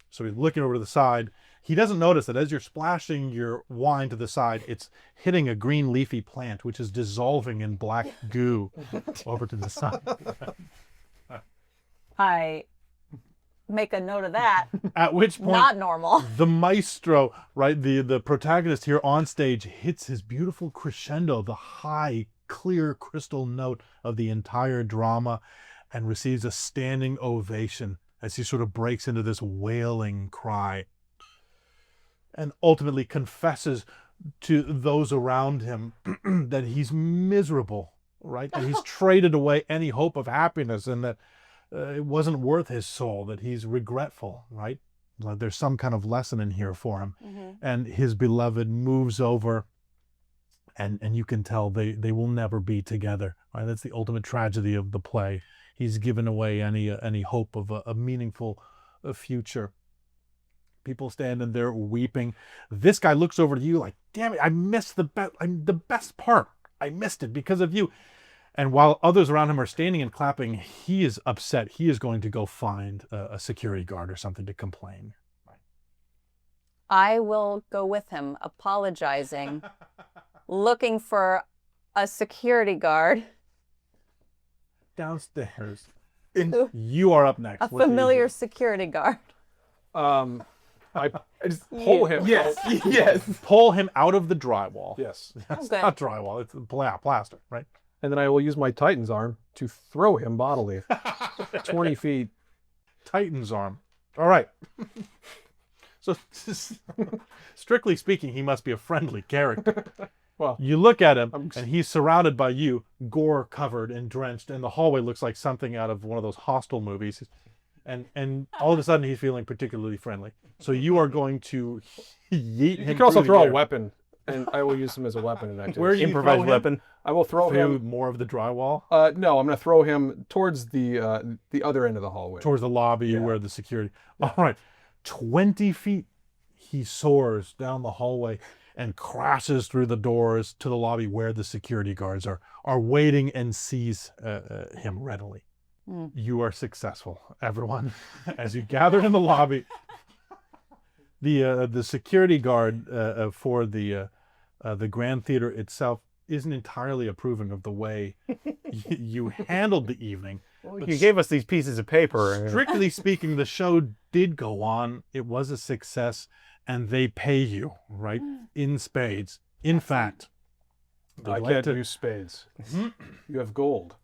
So he's looking over to the side. He doesn't notice that as you're splashing your wine to the side, it's hitting a green leafy plant, which is dissolving in black goo over to the side. I make a note of that. At which point, Not normal. the maestro, right, the protagonist here on stage hits his beautiful crescendo, the high, clear crystal note of the entire drama, and receives a standing ovation as he sort of breaks into this wailing cry and ultimately confesses to those around him that he's miserable, right? That he's traded away any hope of happiness, and that it wasn't worth his soul, that he's regretful, right? Like there's some kind of lesson in here for him. And his beloved moves over, and you can tell they will never be together, right? That's the ultimate tragedy of the play. He's given away any hope of a meaningful future. People standing there weeping. This guy looks over to you like, damn it, I missed the best part. I missed it because of you. And while others around him are standing and clapping, he is upset. He is going to go find a security guard or something to complain. I will go with him, apologizing, looking for a security guard, Downstairs. Ooh. You are up next. a What do you familiar do? security guard. I just pull him. Yes, yes. Pull him out of the drywall. Yes. That's Okay. not drywall. It's plaster, right? And then I will use my Titan's arm to throw him bodily 20 feet. Titan's arm. All right. So, strictly speaking, he must be a friendly character. Well, You look at him, I'm- and he's surrounded by you, gore covered and drenched, and the hallway looks like something out of one of those Hostel movies. And all of a sudden, he's feeling particularly friendly. So you are going to yeet him. you can also through throw the a air. weapon, and I will use him as a weapon in that case. Where you Improvised throw him? weapon. I will throw Through him. more of the drywall No, I'm going to throw him towards the other end of the hallway. towards the lobby where the security. All right, 20 feet. He soars down the hallway and crashes through the doors to the lobby where the security guards are waiting and sees him readily. Mm. You are successful, everyone. As you gather in the lobby, the security guard for the Grand Theater itself isn't entirely approving of the way you handled the evening. But You gave us these pieces of paper. Strictly speaking, the show did go on. It was a success, and they pay you, right, in spades. In fact, I they'd like can't to- use spades. You have gold.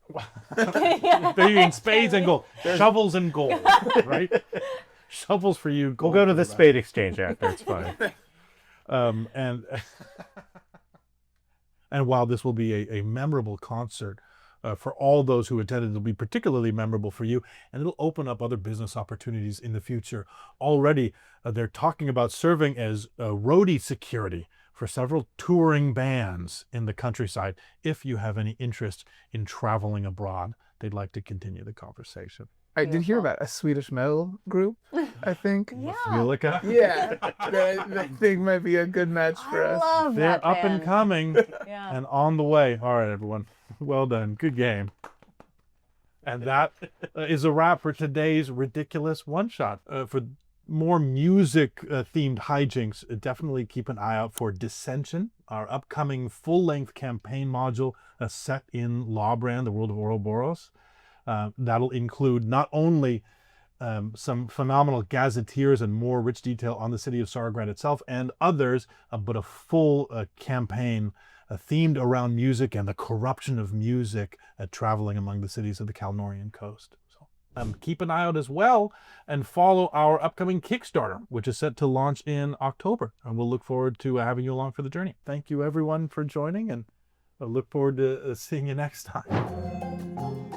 they're using spades and gold, shovels and gold, right? Shovels for you. We'll Gold go to for the rest. spade exchange after. It's fine. And and while this will be a memorable concert for all those who attended, it'll be particularly memorable for you, and it'll open up other business opportunities in the future. Already, they're talking about serving as roadie security for several touring bands in the countryside. If you have any interest in traveling abroad, they'd like to continue the conversation. I did hear about a Swedish metal group, I think. Yeah. Mulika, Yeah, that I think might be a good match for I us. love they're that up and band. coming. Yeah. And on the way. All right, everyone. Well done. Good game. And that is a wrap for today's ridiculous one-shot. For more music-themed hijinks, definitely keep an eye out for Dissension, our upcoming full-length campaign module set in Lawbrand, the world of Ouroboros. That'll include not only some phenomenal gazetteers and more rich detail on the city of Sargrad itself and others, but a full campaign themed around music and the corruption of music traveling among the cities of the Kalnorian coast. So keep an eye out as well and follow our upcoming Kickstarter, which is set to launch in October. And we'll look forward to having you along for the journey. Thank you, everyone, for joining, and I look forward to seeing you next time.